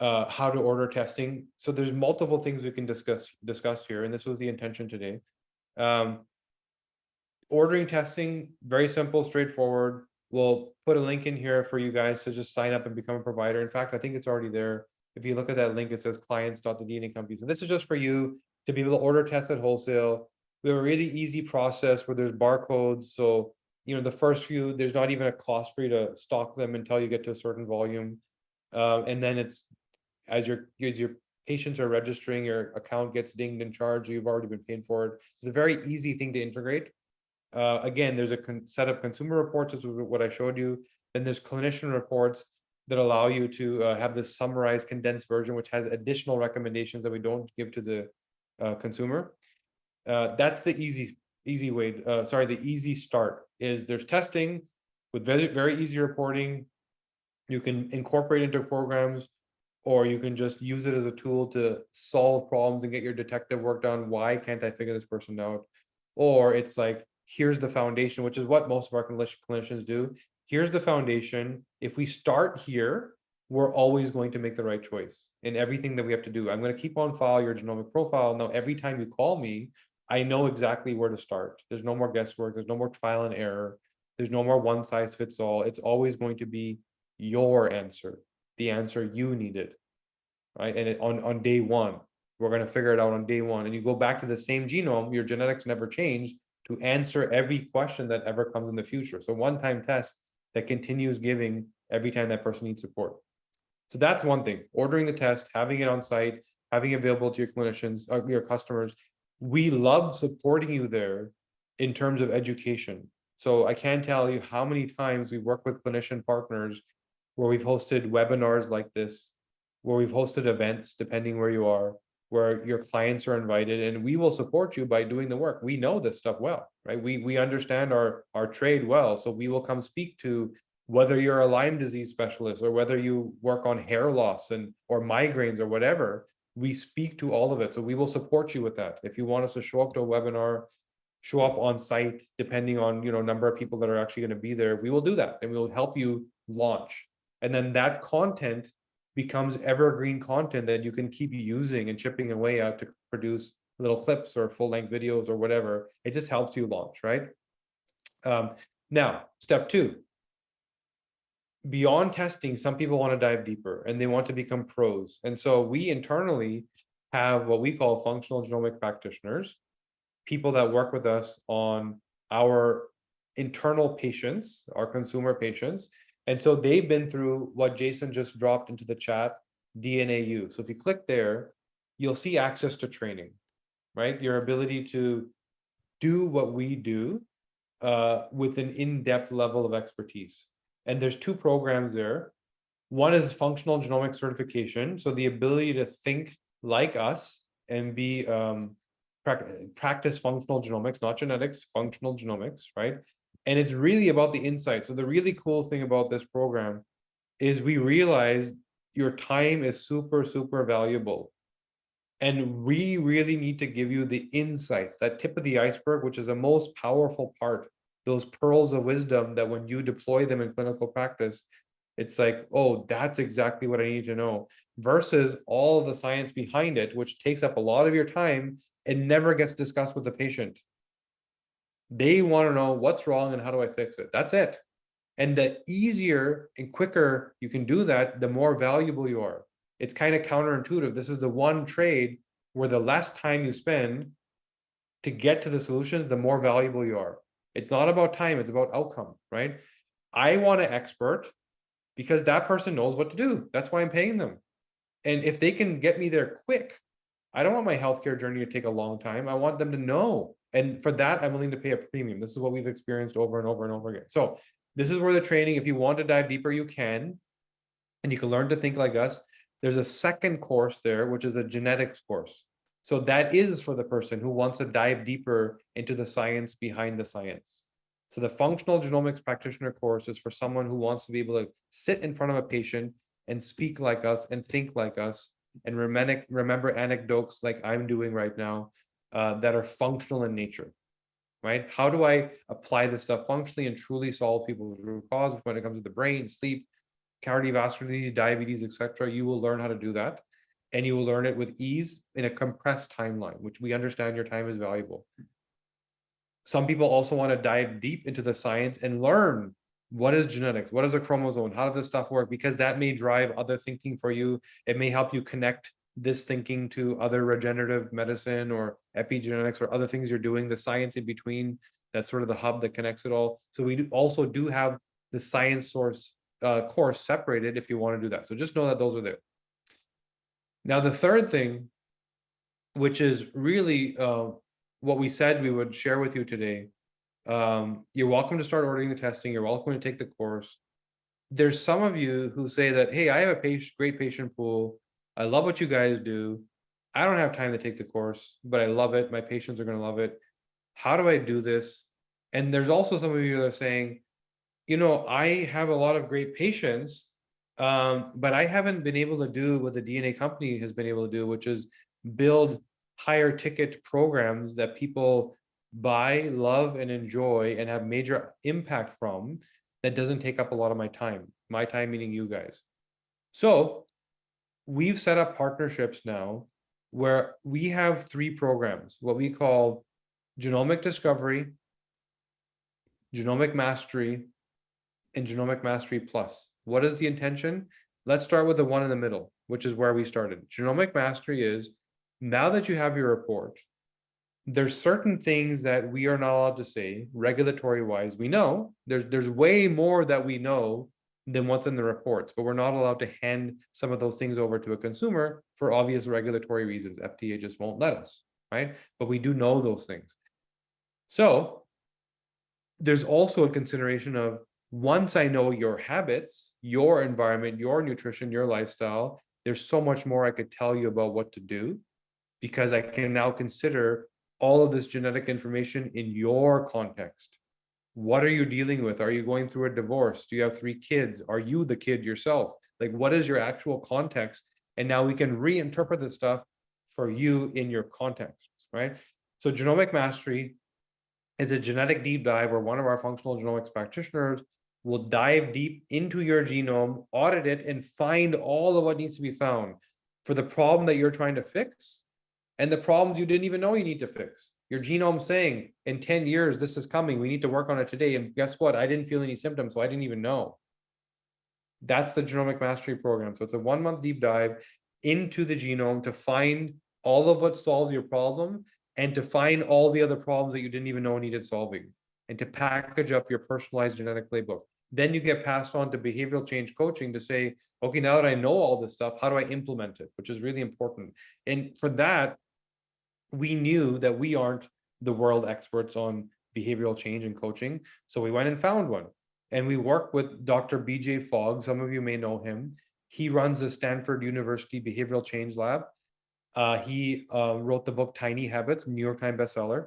how to order testing. So there's multiple things we can discuss here, and this was the intention today. Ordering testing, very simple, straightforward. We'll put a link in here for you guys to just sign up and become a provider. In fact, I think it's already there. If you look at that link, it says clients.thedna companies. And this is just for you to be able to order tests at wholesale. We have a really easy process where there's barcodes. So, you know, the first few, there's not even a cost for you to stock them until you get to a certain volume. And then it's as your patients are registering, your account gets dinged and charged, you've already been paying for it. It's a very easy thing to integrate. Again, there's a set of consumer reports, this is what I showed you. Then there's clinician reports that allow you to have this summarized, condensed version, which has additional recommendations that we don't give to the consumer. That's the easy way. The easy start is there's testing with very easy reporting. You can incorporate into programs, or you can just use it as a tool to solve problems and get your detective work done. Why can't I figure this person out? Or it's like, here's the foundation, which is what most of our clinicians do. Here's the foundation. If we start here, we're always going to make the right choice in everything that we have to do. I'm going to keep on file your genomic profile. Now, every time you call me, I know exactly where to start. There's no more guesswork. There's no more trial and error. There's no more one size fits all. It's always going to be your answer, the answer you needed, right? And on day one, we're going to figure it out on day one. And you go back to the same genome, your genetics never changed to answer every question that ever comes in the future. So one-time test that continues giving every time that person needs support. So that's one thing, ordering the test, having it on site, having it available to your clinicians, your customers. We love supporting you there in terms of education. So I can't tell you how many times we work with clinician partners where we've hosted webinars like this, where we've hosted events, depending where you are, where your clients are invited, and we will support you by doing the work. We know this stuff well, right? We understand our trade well, so we will come speak to whether you're a Lyme disease specialist or whether you work on hair loss and or migraines or whatever. We speak to all of it, so we will support you with that. If you want us to show up to a webinar, show up on site, depending on number of people that are actually going to be there, we will do that, and we will help you launch. And then that content becomes evergreen content that you can keep using and chipping away at to produce little clips or full-length videos or whatever. It just helps you launch, right? Now, step 2. Beyond testing, some people want to dive deeper and they want to become pros. And so we internally have what we call functional genomic practitioners, people that work with us on our internal patients, our consumer patients. And so they've been through what Jason just dropped into the chat, DNAU. So if you click there, you'll see access to training, right? Your ability to do what we do with an in-depth level of expertise. And there's 2 programs there. One is functional genomic certification. So the ability to think like us and be practice functional genomics, not genetics, functional genomics, right? And it's really about the insight. So the really cool thing about this program is we realize your time is super, super valuable. And we really need to give you the insights, that tip of the iceberg, which is the most powerful part, those pearls of wisdom that when you deploy them in clinical practice, it's like, oh, that's exactly what I need to know, versus all of the science behind it, which takes up a lot of your time and never gets discussed with the patient. They want to know what's wrong and how do I fix it? That's it. And the easier and quicker you can do that, the more valuable you are. It's kind of counterintuitive. This is the one trade where the less time you spend to get to the solutions, the more valuable you are. It's not about time, it's about outcome, right? I want an expert because that person knows what to do. That's why I'm paying them. And if they can get me there quick, I don't want my healthcare journey to take a long time. I want them to know. And for that, I'm willing to pay a premium. This is what we've experienced over and over and over again. So this is where the training, if you want to dive deeper, you can, and you can learn to think like us. There's a second course there, which is a genetics course. So that is for the person who wants to dive deeper into the science behind the science. So the functional genomics practitioner course is for someone who wants to be able to sit in front of a patient and speak like us and think like us and remember anecdotes like I'm doing right now that are functional in nature, right? How do I apply this stuff functionally and truly solve people's root cause when it comes to the brain, sleep, cardiovascular disease, diabetes, etc.? You will learn how to do that, and you will learn it with ease in a compressed timeline, which we understand your time is valuable. Some people also want to dive deep into the science and learn what is genetics, what is a chromosome, how does this stuff work, because that may drive other thinking for you. It may help you connect this thinking to other regenerative medicine or epigenetics or other things you're doing, the science in between. That's sort of the hub that connects it all. So we also do have the science source course separated if you want to do that. So just know that those are there. Now, the third thing, which is really what we said we would share with you today, you're welcome to start ordering the testing. You're welcome to take the course. There's some of you who say that, hey, I have a great patient pool. I love what you guys do. I don't have time to take the course, but I love it. My patients are going to love it. How do I do this? And there's also some of you that are saying, I have a lot of great patients, but I haven't been able to do what the DNA company has been able to do, which is build higher ticket programs that people buy, love, and enjoy and have major impact from, that doesn't take up a lot of my time meaning you guys. So we've set up partnerships now where we have 3 programs, what we call Genomic Discovery, Genomic Mastery, and Genomic Mastery Plus. What is the intention? Let's start with the one in the middle, which is where we started. Genomic Mastery is, now that you have your report, there's certain things that we are not allowed to say regulatory wise. We know there's way more that we know than what's in the reports, but we're not allowed to hand some of those things over to a consumer for obvious regulatory reasons. FDA just won't let us, right? But we do know those things. So there's also a consideration of Once I know your habits, your environment, your nutrition, your lifestyle, there's so much more I could tell you about what to do, because I can now consider all of this genetic information in your context. What are you dealing with? Are you going through a divorce? Do you have 3 kids? Are you the kid yourself? Like, what is your actual context? And now we can reinterpret the stuff for you in your context, right? So genomic mastery is a genetic deep dive where one of our functional genomics practitioners will dive deep into your genome, audit it, and find all of what needs to be found for the problem that you're trying to fix and the problems you didn't even know you need to fix. Your genome saying, in 10 years, this is coming. We need to work on it today. And guess what? I didn't feel any symptoms, so I didn't even know. That's the genomic mastery program. So it's a 1-month deep dive into the genome to find all of what solves your problem and to find all the other problems that you didn't even know needed solving, and to package up your personalized genetic playbook. Then you get passed on to behavioral change coaching to say, okay, now that I know all this stuff, how do I implement it? Which is really important. And for that, we knew that we aren't the world experts on behavioral change and coaching. So we went and found one. And we work with Dr. BJ Fogg. Some of you may know him. He runs the Stanford University Behavioral Change Lab. He wrote the book Tiny Habits, New York Times bestseller.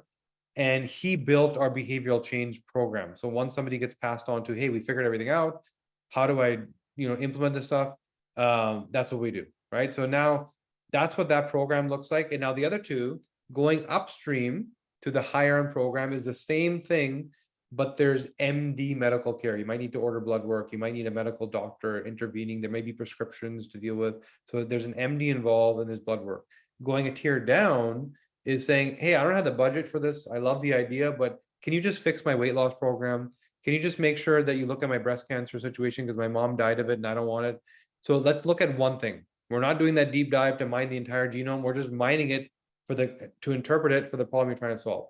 And he built our behavioral change program. So once somebody gets passed on to, hey, we figured everything out, how do I, implement this stuff? That's what we do, right? So now that's what that program looks like. And now the other two, going upstream to the higher end program, is the same thing, but there's MD medical care. You might need to order blood work. You might need a medical doctor intervening. There may be prescriptions to deal with. So there's an MD involved and there's blood work. Going a tier down is saying, hey, I don't have the budget for this. I love the idea, but can you just fix my weight loss program? Can you just make sure that you look at my breast cancer situation because my mom died of it and I don't want it? So let's look at one thing. We're not doing that deep dive to mine the entire genome. We're just mining it to interpret it for the problem you're trying to solve.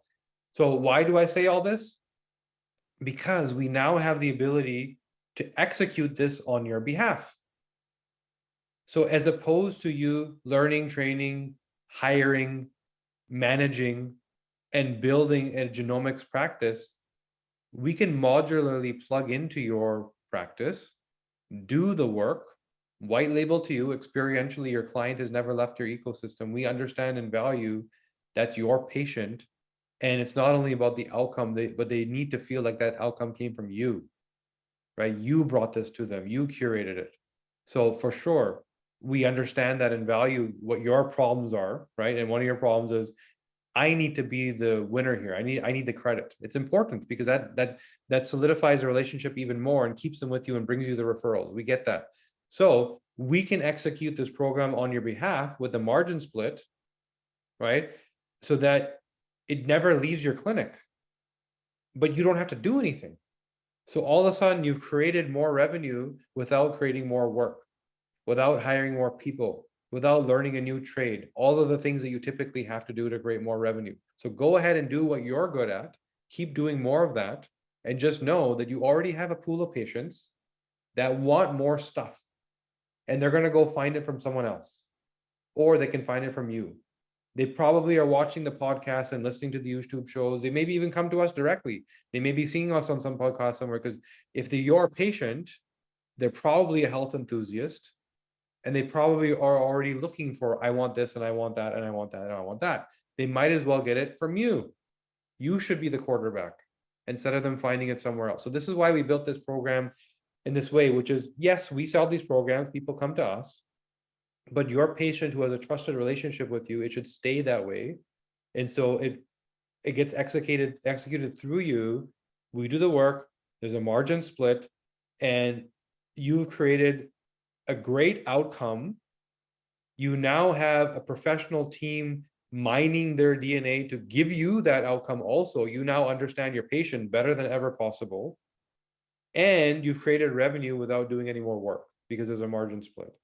So why do I say all this? Because we now have the ability to execute this on your behalf. So as opposed to you learning, training, hiring, managing, and building a genomics practice, we can modularly plug into your practice, do the work, white label to you. Experientially, your client has never left your ecosystem. We understand and value that's your patient. And it's not only about the outcome, but they need to feel like that outcome came from you, right? You brought this to them, you curated it. So for sure, we understand that and value what your problems are, right? And one of your problems is, I need to be the winner here. I need the credit. It's important because that solidifies the relationship even more and keeps them with you and brings you the referrals. We get that. So we can execute this program on your behalf with the margin split, right? So that it never leaves your clinic, but you don't have to do anything. So all of a sudden you've created more revenue without creating more work, without hiring more people, without learning a new trade, all of the things that you typically have to do to create more revenue. So go ahead and do what you're good at, keep doing more of that, and just know that you already have a pool of patients that want more stuff, and they're going to go find it from someone else, or they can find it from you. They probably are watching the podcast and listening to the YouTube shows. They maybe even come to us directly. They may be seeing us on some podcast somewhere, because if they're your patient, they're probably a health enthusiast. And they probably are already looking for, I want this and I want that and I want that and I want that. They might as well get it from you. You should be the quarterback instead of them finding it somewhere else. So this is why we built this program in this way, which is, yes, we sell these programs, people come to us, but your patient who has a trusted relationship with you, it should stay that way. And so it gets executed through you. We do the work, there's a margin split, and you've created a great outcome. You now have a professional team mining their DNA to give you that outcome also. You now understand your patient better than ever possible. And you've created revenue without doing any more work because there's a margin split.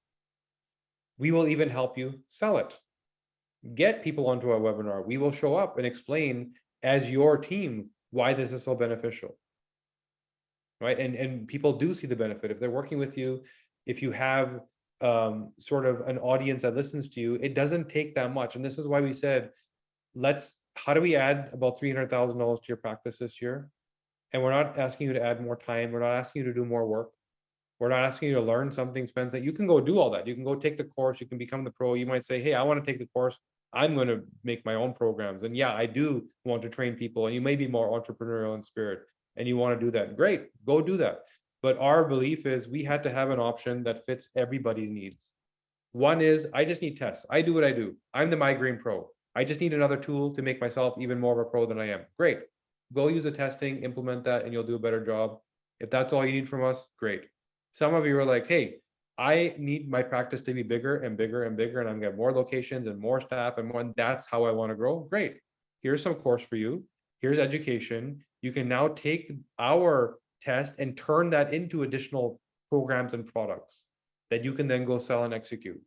We will even help you sell it. Get people onto our webinar. We will show up and explain as your team why this is so beneficial. Right? And people do see the benefit. If they're working with you, if you have sort of an audience that listens to you, it doesn't take that much. And this is why we said, how do we add about $300,000 to your practice this year? And we're not asking you to add more time. We're not asking you to do more work. We're not asking you to learn something, Spence, that you can go do all that. You can go take the course, you can become the pro. You might say, hey, I want to take the course. I'm going to make my own programs. And yeah, I do want to train people. And you may be more entrepreneurial in spirit and you want to do that. Great, go do that. But our belief is we had to have an option that fits everybody's needs. One is I just need tests. I do what I do. I'm the migraine pro. I just need another tool to make myself even more of a pro than I am. Great. Go use the testing, implement that, and you'll do a better job. If that's all you need from us, great. Some of you are like, hey, I need my practice to be bigger and bigger and bigger, and I'm gonna get more locations and more staff and more, and that's how I want to grow. Great. Here's some course for you. Here's education. You can now take our test and turn that into additional programs and products that you can then go sell and execute.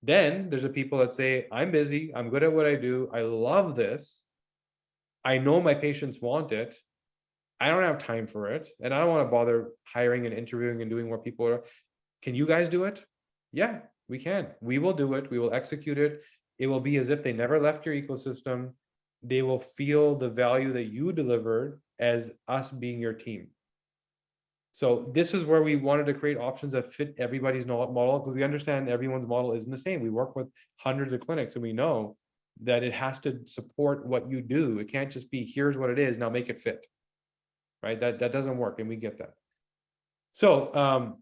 Then there's the people that say, I'm busy, I'm good at what I do, I love this. I know my patients want it. I don't have time for it. And I don't want to bother hiring and interviewing and doing what people are. Can you guys do it? Yeah, we can. We will do it. We will execute it. It will be as if they never left your ecosystem. They will feel the value that you delivered as us being your team. So this is where we wanted to create options that fit everybody's model, because we understand everyone's model isn't the same. We work with hundreds of clinics and we know that it has to support what you do. It can't just be, here's what it is, now make it fit. Right? That doesn't work, and we get that. So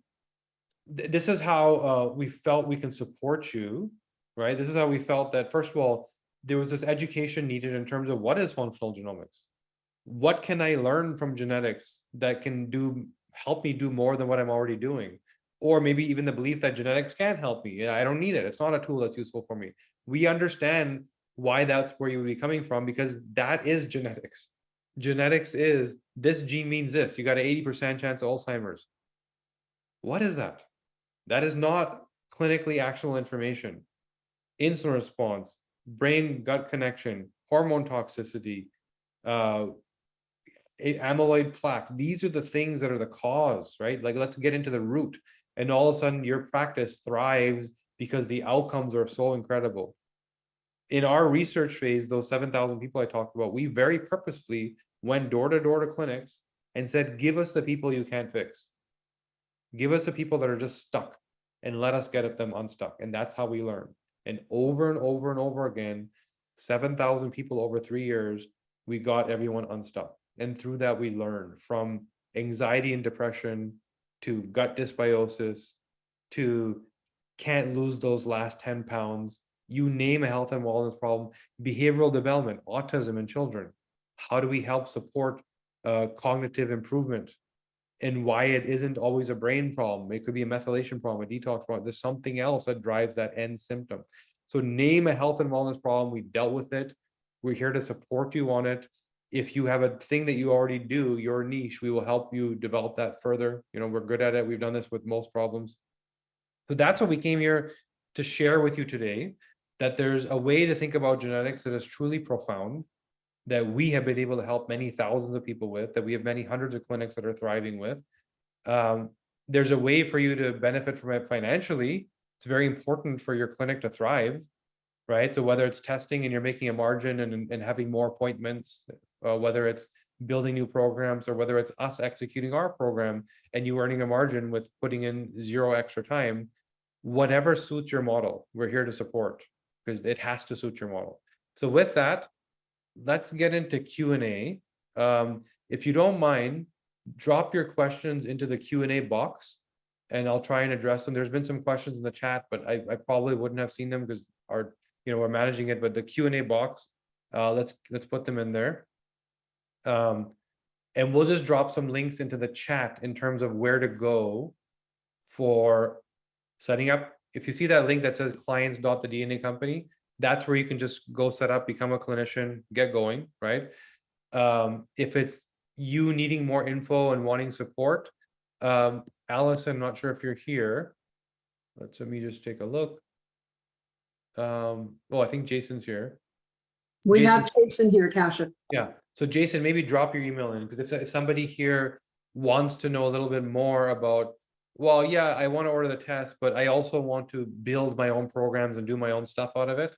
this is how we felt we can support you, right? This is how we felt that, first of all, there was this education needed in terms of what is functional genomics? What can I learn from genetics that can help me do more than what I'm already doing? Or maybe even the belief that genetics can't help me. I don't need it. It's not a tool that's useful for me. We understand why that's where you would be coming from, because that is genetics. Genetics is, this gene means this. You got an 80% chance of Alzheimer's. What is that? That is not clinically actionable information. Insulin response, brain gut connection, hormone toxicity, amyloid plaque. These are the things that are the cause, right? Like, let's get into the root. And all of a sudden your practice thrives because the outcomes are so incredible. In our research phase, those 7,000 people I talked about, we very purposefully went door to door to clinics and said, give us the people you can't fix. Give us the people that are just stuck and let us get at them unstuck. And that's how we learn. And over and over and over again, 7,000 people over 3 years, we got everyone unstuck. And through that, we learned from anxiety and depression to gut dysbiosis to can't lose those last 10 pounds. You name a health and wellness problem, behavioral development, autism in children. How do we help support cognitive improvement? And why it isn't always a brain problem. It could be a methylation problem, a detox problem. There's something else that drives that end symptom. So name a health and wellness problem. We dealt with it. We're here to support you on it. If you have a thing that you already do, your niche, we will help you develop that further. You know, we're good at it. We've done this with most problems. So that's what we came here to share with you today, that there's a way to think about genetics that is truly profound, that we have been able to help many thousands of people with, that we have many hundreds of clinics that are thriving with. There's a way for you to benefit from it financially. It's very important for your clinic to thrive, right? So whether it's testing and you're making a margin and having more appointments, whether it's building new programs, or whether it's us executing our program and you earning a margin with putting in 0 extra time, whatever suits your model, we're here to support, because it has to suit your model. So with that, let's get into Q&A. If you don't mind, drop your questions into the Q&A box and I'll try and address them. There's been some questions in the chat, but I probably wouldn't have seen them because we're managing it, but the Q&A box, let's put them in there. And we'll just drop some links into the chat in terms of where to go for setting up. If you see that link that says clients.thedna company, that's where you can just go set up, become a clinician, get going, right? If it's you needing more info and wanting support, Alice, I'm not sure if you're here. Let me just take a look. Oh, I think Jason's here. We have Jason here, Kasha. Yeah, so Jason, maybe drop your email in, because if somebody here wants to know a little bit more about, well, yeah, I want to order the test, but I also want to build my own programs and do my own stuff out of it.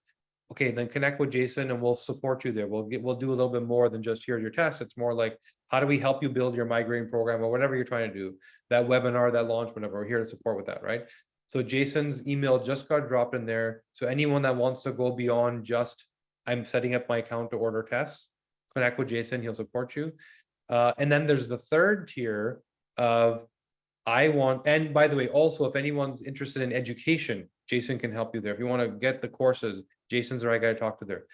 okay, then connect with Jason and we'll support you there. We'll do a little bit more than just here's your test. It's more like, how do we help you build your migraine program or whatever you're trying to do, that webinar, that launch, whatever, we're here to support with that, right? So Jason's email just got dropped in there. So anyone that wants to go beyond just, I'm setting up my account to order tests, connect with Jason, he'll support you. And then there's the third tier of, I want, and by the way, also, if anyone's interested in education, Jason can help you there. If you want to get the courses, Jason's the right guy to talk to there.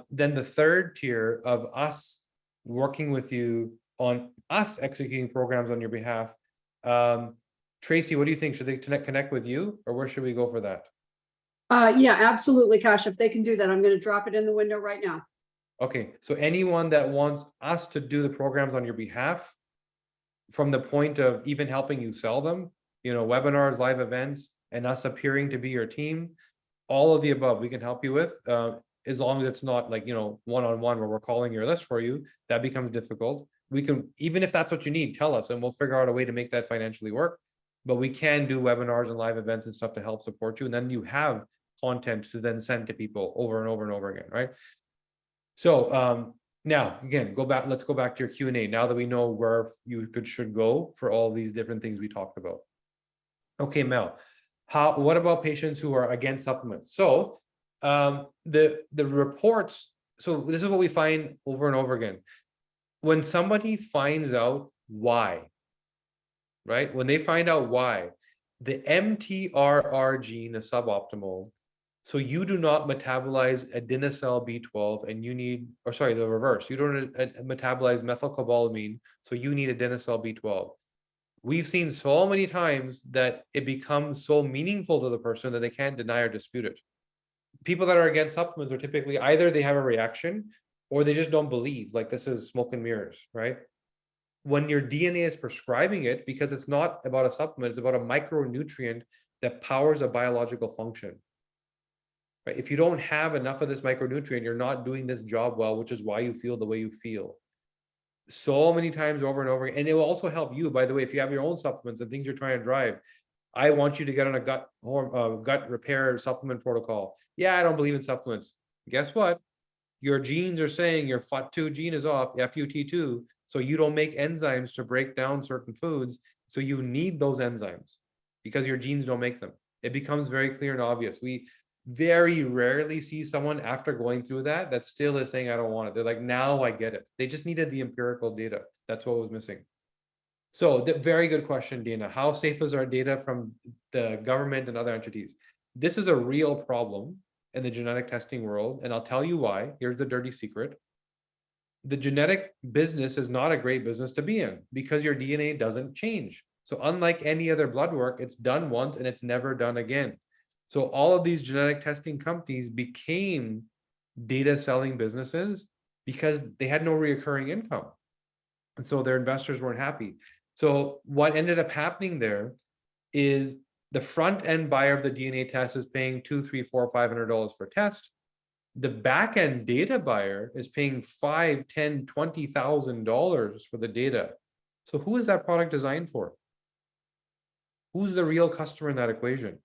Then the third tier of us working with you on us executing programs on your behalf. Tracy, what do you think? Should they connect with you, or where should we go for that? Yeah, absolutely, Kash. If they can do that, I'm going to drop it in the window right now. Okay, so anyone that wants us to do the programs on your behalf, from the point of even helping you sell them, webinars, live events, and us appearing to be your team, all of the above we can help you with, as long as it's not like, one-on-one where we're calling your list for you. That becomes difficult. We can, even if that's what you need, tell us and we'll figure out a way to make that financially work. But we can do webinars and live events and stuff to help support you. And then you have content to then send to people over and over and over again, right? So now, again, let's go back to your Q&A now that we know where you should go for all these different things we talked about. Okay, Mel, what about patients who are against supplements? So the reports, so this is what we find over and over again. When somebody finds out why, right? When they find out why, the MTRR gene is suboptimal. So you do not metabolize adenosine B12 and you need, or sorry, the reverse. You don't metabolize methylcobalamin, so you need adenosine B12. We've seen so many times that it becomes so meaningful to the person that they can't deny or dispute it. People that are against supplements are typically either they have a reaction or they just don't believe, like this is smoke and mirrors, right? When your DNA is prescribing it, because it's not about a supplement, it's about a micronutrient that powers a biological function. Right? If you don't have enough of this micronutrient, you're not doing this job well, which is why you feel the way you feel. So many times over and over. And it will also help you, by the way, if you have your own supplements and things you're trying to drive. I want you to get on a gut repair supplement protocol. Yeah, I don't believe in supplements. Guess what? Your genes are saying your FUT2 gene is off, FUT2. So you don't make enzymes to break down certain foods. So you need those enzymes because your genes don't make them. It becomes very clear and obvious. We very rarely see someone after going through that still is saying, I don't want it. They're like, now I get it. They just needed the empirical data. That's what was missing. So very good question, Dana. How safe is our data from the government and other entities? This is a real problem in the genetic testing world. And I'll tell you why. Here's the dirty secret. The genetic business is not a great business to be in because your DNA doesn't change. So unlike any other blood work, it's done once and it's never done again. So all of these genetic testing companies became data selling businesses because they had no recurring income. And so their investors weren't happy. So what ended up happening there is the front end buyer of the DNA test is paying $200, $300, $400, $500 for a test. The back end data buyer is paying $5,000, $10,000, $20,000 for the data. So who is that product designed for? Who's the real customer in that equation?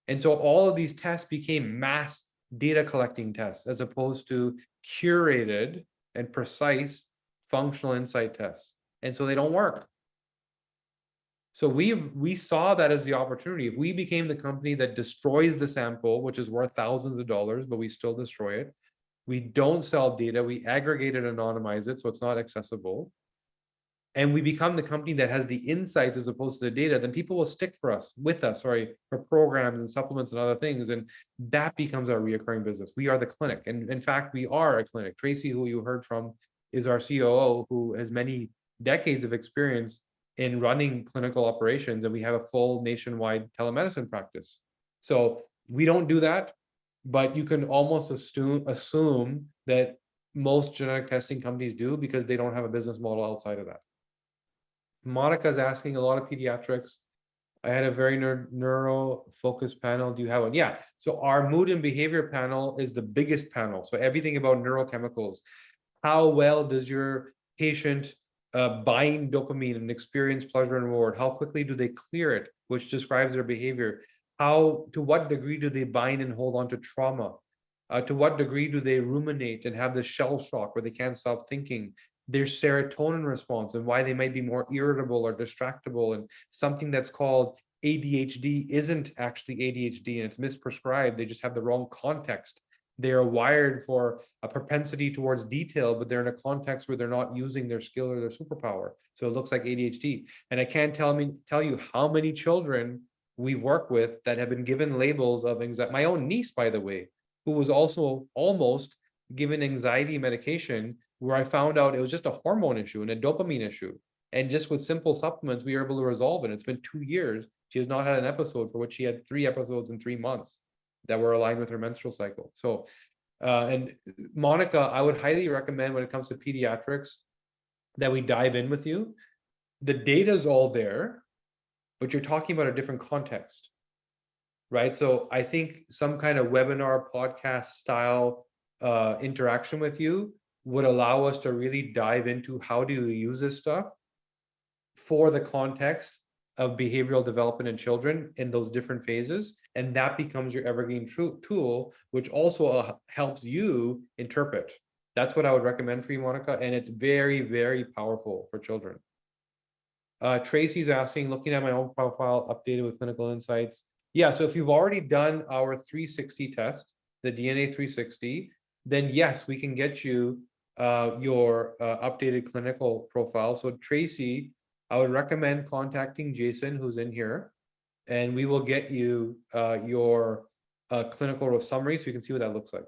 And so all of these tests became mass data collecting tests as opposed to curated and precise functional insight tests. And so they don't work. So we saw that as the opportunity. If we became the company that destroys the sample, which is worth thousands of dollars, but we still destroy it. We don't sell data, we aggregate it, anonymize it, so it's not accessible. And we become the company that has the insights as opposed to the data, then people will stick with us, for programs and supplements and other things. And that becomes our reoccurring business. We are the clinic. And in fact, we are a clinic. Tracy, who you heard from, is our COO, who has many decades of experience in running clinical operations. And we have a full nationwide telemedicine practice. So we don't do that, but you can almost assume that most genetic testing companies do because they don't have a business model outside of that. Monica's asking a lot of pediatrics. I had a very neuro-focused panel. Do you have one? Yeah. So our mood and behavior panel is the biggest panel. So everything about neurochemicals. How well does your patient bind dopamine and experience pleasure and reward? How quickly do they clear it, which describes their behavior? To what degree do they bind and hold on to trauma? To what degree do they ruminate and have this shell shock where they can't stop thinking? Their serotonin response and why they might be more irritable or distractible, and something that's called ADHD isn't actually ADHD and it's misprescribed. They just have the wrong context. They are wired for a propensity towards detail, but they're in a context where they're not using their skill or their superpower. So it looks like ADHD. And I can't tell you how many children we work with that have been given labels of anxiety. My own niece, by the way, who was also almost given anxiety medication, where I found out it was just a hormone issue and a dopamine issue. And just with simple supplements, we were able to resolve it. It's been 2 years. She has not had an episode, for which she had 3 episodes in 3 months that were aligned with her menstrual cycle. So, and Monica, I would highly recommend, when it comes to pediatrics, that we dive in with you. The data's all there, but you're talking about a different context, right? So I think some kind of webinar, podcast style interaction with you would allow us to really dive into how do you use this stuff for the context of behavioral development in children in those different phases. And that becomes your evergreen tool, which also helps you interpret. That's what I would recommend for you, Monica. And it's very, very powerful for children. Tracy's asking, looking at my own profile, updated with clinical insights. Yeah, so if you've already done our 360 test, the DNA 360, then yes, we can get you your updated clinical profile. So Tracy, I would recommend contacting Jason, who's in here, and we will get you your clinical summary so you can see what that looks like.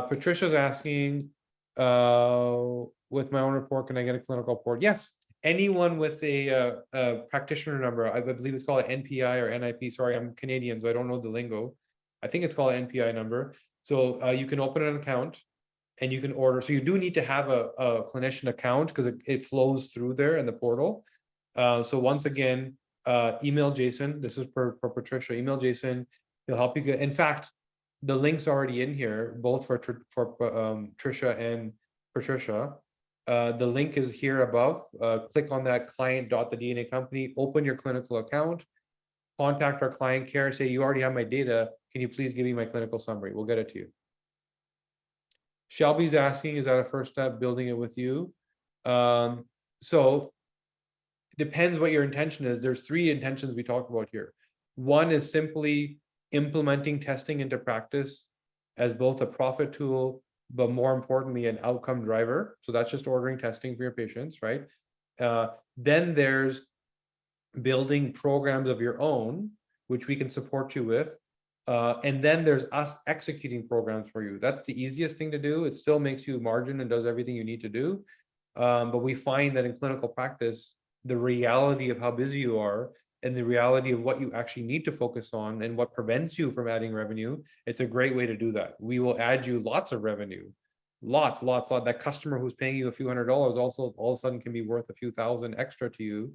Patricia's asking, with my own report, can I get a clinical report? Yes, anyone with a practitioner number, I believe it's called an NPI or NIP. Sorry, I'm Canadian, so I don't know the lingo. I think it's called an NPI number. So you can open an account and you can order. So you do need to have a clinician account because it flows through there in the portal. So once again, email Jason. This is for Patricia. Email Jason. He'll help you get. In fact, the link's already in here, both for Trisha and Patricia. The link is here above. Click on that client.thedna company, open your clinical account, contact our client care, say, you already have my data. Can you please give me my clinical summary? We'll get it to you. Shelby's asking, is that a first step, building it with you? So depends what your intention is. There's 3 intentions we talked about here. One is simply implementing testing into practice as both a profit tool, but more importantly, an outcome driver. So that's just ordering testing for your patients, right? Then there's building programs of your own, which we can support you with. And then there's us executing programs for you. That's the easiest thing to do. It still makes you margin and does everything you need to do. But we find that in clinical practice, the reality of how busy you are and the reality of what you actually need to focus on and what prevents you from adding revenue, it's a great way to do that. We will add you lots of revenue, lots. That customer who's paying you a few $100s also all of a sudden can be worth a few thousand extra to you.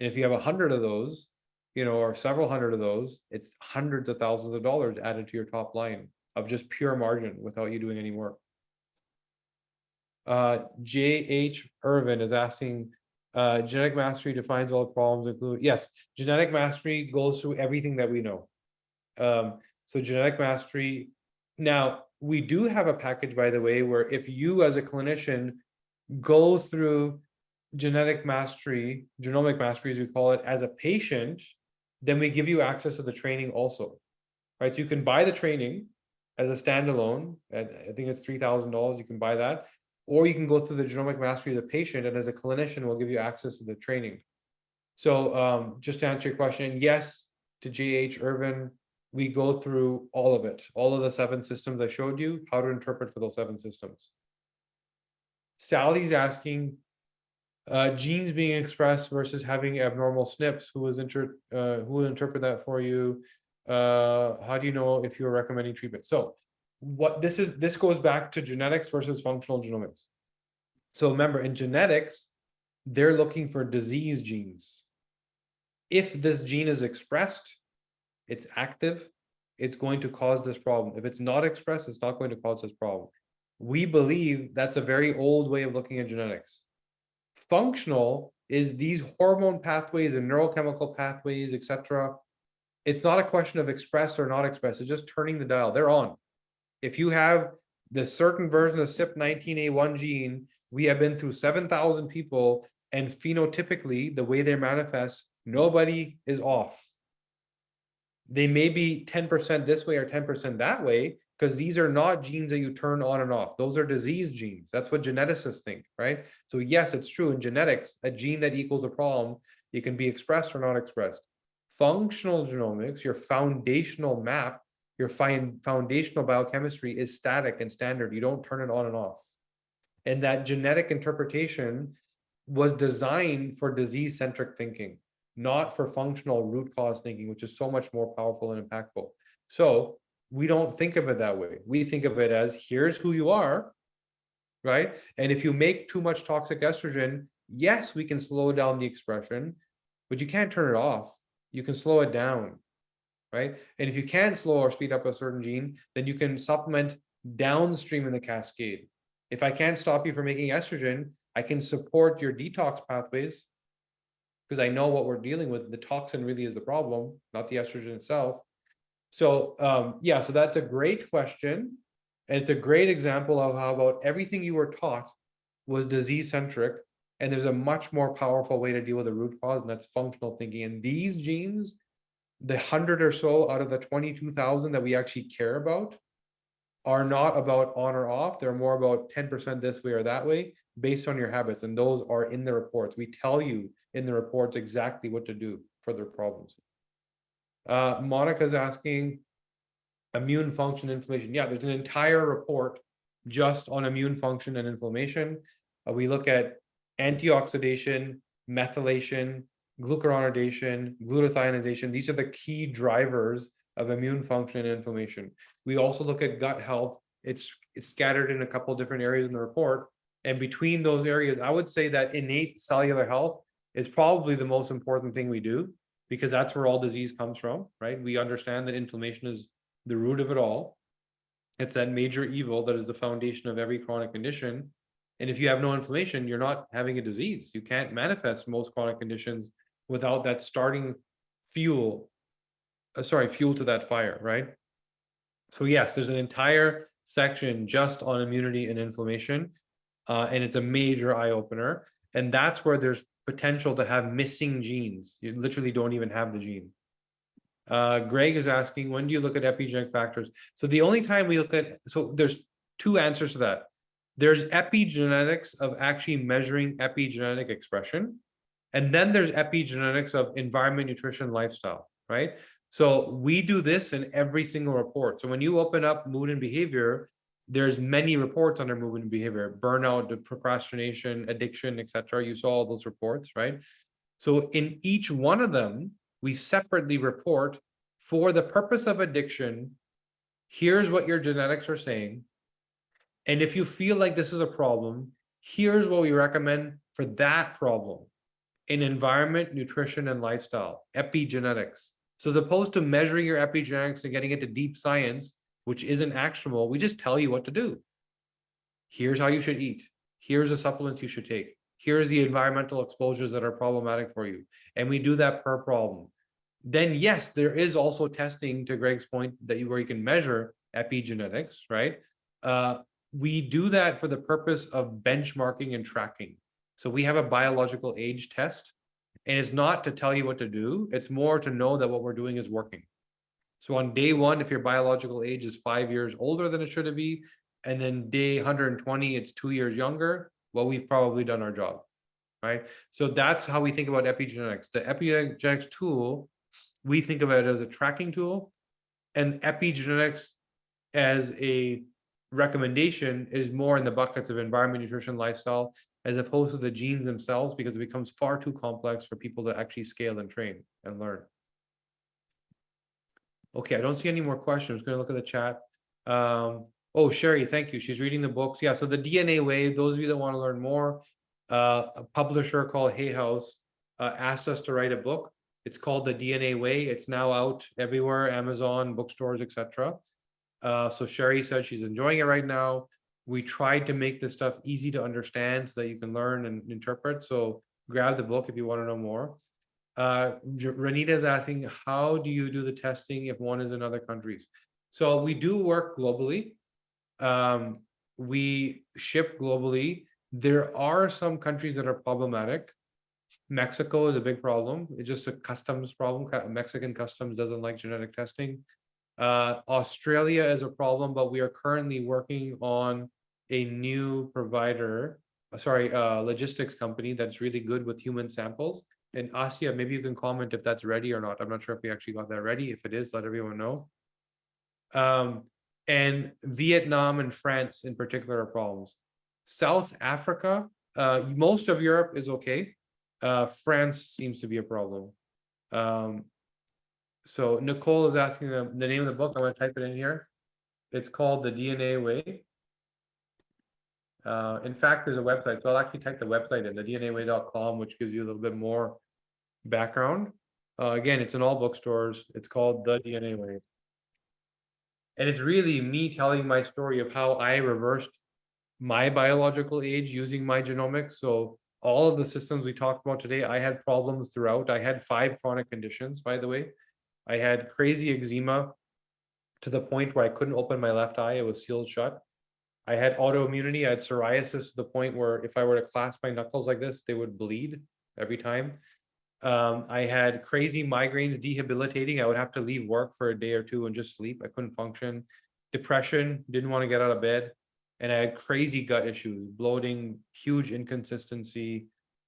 And if you have 100 of those, or several hundred of those, it's hundreds of thousands of dollars added to your top line of just pure margin without you doing any work. J.H. Irvin is asking, genetic mastery defines all the problems, including, yes, genetic mastery goes through everything that we know. So genetic mastery, now we do have a package, by the way, where if you as a clinician go through genetic mastery, genomic mastery as we call it, as a patient, then we give you access to the training also, right? So you can buy the training as a standalone. I think it's $3,000. You can buy that, or you can go through the genomic mastery as a patient, and as a clinician, we'll give you access to the training. So just to answer your question, yes, to J.H. Irvin, we go through all of it, all of the 7 systems I showed you, how to interpret for those 7 systems. Sally's asking, genes being expressed versus having abnormal SNPs, who will interpret that for you? How do you know if you're recommending treatment? So what this goes back to genetics versus functional genomics. So remember, in genetics, they're looking for disease genes. If this gene is expressed, it's active, it's going to cause this problem. If it's not expressed, it's not going to cause this problem. We believe that's a very old way of looking at genetics. Functional is these hormone pathways and neurochemical pathways, etc., it's not a question of express or not express, it's just turning the dial, they're on. If you have the certain version of CYP19A1 gene, we have been through 7,000 people, and phenotypically, the way they manifest, nobody is off. They may be 10% this way or 10% that way, because these are not genes that you turn on and off. Those are disease genes. That's what geneticists think, right? So yes, it's true in genetics, a gene that equals a problem, it can be expressed or not expressed. Functional genomics, your foundational map, your foundational biochemistry is static and standard. You don't turn it on and off. And that genetic interpretation was designed for disease-centric thinking, not for functional root cause thinking, which is so much more powerful and impactful. So we don't think of it that way. We think of it as, here's who you are, right? And if you make too much toxic estrogen, yes, we can slow down the expression, but you can't turn it off. You can slow it down, right? And if you can slow or speed up a certain gene, then you can supplement downstream in the cascade. If I can't stop you from making estrogen, I can support your detox pathways, because I know what we're dealing with. The toxin really is the problem, not the estrogen itself. So yeah, so that's a great question. And it's a great example of how about everything you were taught was disease-centric, and there's a much more powerful way to deal with the root cause, and that's functional thinking. And these genes, the 100 or so out of the 22,000 that we actually care about, are not about on or off. They're more about 10% this way or that way based on your habits. And those are in the reports. We tell you in the reports exactly what to do for their problems. Monica's asking immune function inflammation. Yeah, there's an entire report just on immune function and inflammation. We look at antioxidation, methylation, glucuronidation, glutathionization. These are the key drivers of immune function and inflammation. We also look at gut health. It's scattered in a couple different areas in the report. And between those areas, I would say that innate cellular health is probably the most important thing we do, because that's where all disease comes from, right? We understand that inflammation is the root of it all. It's that major evil that is the foundation of every chronic condition. And if you have no inflammation, you're not having a disease. You can't manifest most chronic conditions without that starting fuel to that fire, right? So yes, there's an entire section just on immunity and inflammation, and it's a major eye opener. And that's where there's potential to have missing genes. You literally don't even have the gene. Greg is asking, when do you look at epigenetic factors? So the only time we look at, so there's two answers to that. There's epigenetics of actually measuring epigenetic expression. And then there's epigenetics of environment, nutrition, lifestyle, right? So we do this in every single report. So when you open up mood and behavior, there's many reports under mood and behavior, burnout, procrastination, addiction, etc. You saw all those reports, right? So in each one of them, we separately report, for the purpose of addiction, here's what your genetics are saying. And if you feel like this is a problem, here's what we recommend for that problem in environment, nutrition, and lifestyle, epigenetics. So as opposed to measuring your epigenetics and getting into deep science, which isn't actionable, we just tell you what to do. Here's how you should eat. Here's the supplements you should take. Here's the environmental exposures that are problematic for you. And we do that per problem. Then yes, there is also testing, to Greg's point, where you can measure epigenetics, right? We do that for the purpose of benchmarking and tracking. So we have a biological age test, and it's not to tell you what to do. It's more to know that what we're doing is working. So on day one, if your biological age is 5 years older than it should be, and then day 120, it's 2 years younger, well, we've probably done our job, right? So that's how we think about epigenetics. The epigenetics tool, we think of it as a tracking tool, and epigenetics as a recommendation is more in the buckets of environment, nutrition, lifestyle, as opposed to the genes themselves, because it becomes far too complex for people to actually scale and train and learn. Okay, I don't see any more questions. I'm going to look at the chat. Oh, Sherry, thank you. She's reading the books. Yeah, so the DNA Way, those of you that want to learn more, a publisher called Hay House asked us to write a book. It's called The DNA Way. It's now out everywhere, Amazon, bookstores, etc. So Sherry said she's enjoying it right now. We tried to make this stuff easy to understand so that you can learn and interpret. So grab the book if you want to know more. Renita is asking, how do you do the testing if one is in other countries? So we do work globally. We ship globally. There are some countries that are problematic. Mexico is a big problem. It's just a customs problem. Mexican customs doesn't like genetic testing. Australia is a problem, but we are currently working on a new provider, logistics company that's really good with human samples. And Asia, maybe you can comment if that's ready or not. I'm not sure if we actually got that ready. If it is, let everyone know. And Vietnam and France in particular are problems. South Africa, most of Europe is okay. France seems to be a problem. So Nicole is asking the name of the book. I'm going to type it in here. It's called The DNA Way. In fact, there's a website. So I'll actually type the website in, theDNAway.com, which gives you a little bit more background. Again, it's in all bookstores. It's called The DNA Way. And it's really me telling my story of how I reversed my biological age using my genomics. So all of the systems we talked about today, I had problems throughout. I had 5 chronic conditions, by the way. I had crazy eczema to the point where I couldn't open my left eye. It was sealed shut. I had autoimmunity. I had psoriasis to the point where if I were to clasp my knuckles like this, they would bleed every time. I had crazy migraines, debilitating. I would have to leave work for a day or two and just sleep. I couldn't function. Depression, didn't want to get out of bed. And I had crazy gut issues, bloating, huge inconsistency,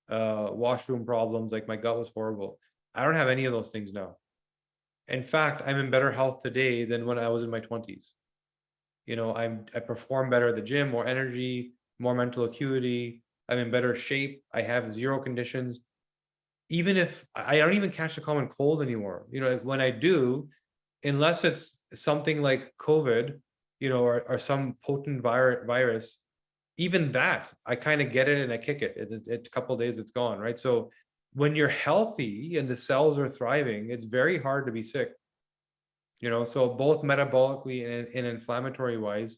washroom problems. Like my gut was horrible. I don't have any of those things now. In fact, I'm in better health today than when I was in my 20s. You know, I perform better at the gym, more energy, more mental acuity. I'm in better shape. I have 0 conditions. Even if I don't even catch the common cold anymore, you know, when I do, unless it's something like COVID, you know, or some potent virus, even that, I kind of get it and I kick it. It's a couple of days, it's gone, right? So when you're healthy and the cells are thriving, it's very hard to be sick. You know, so both metabolically and inflammatory wise,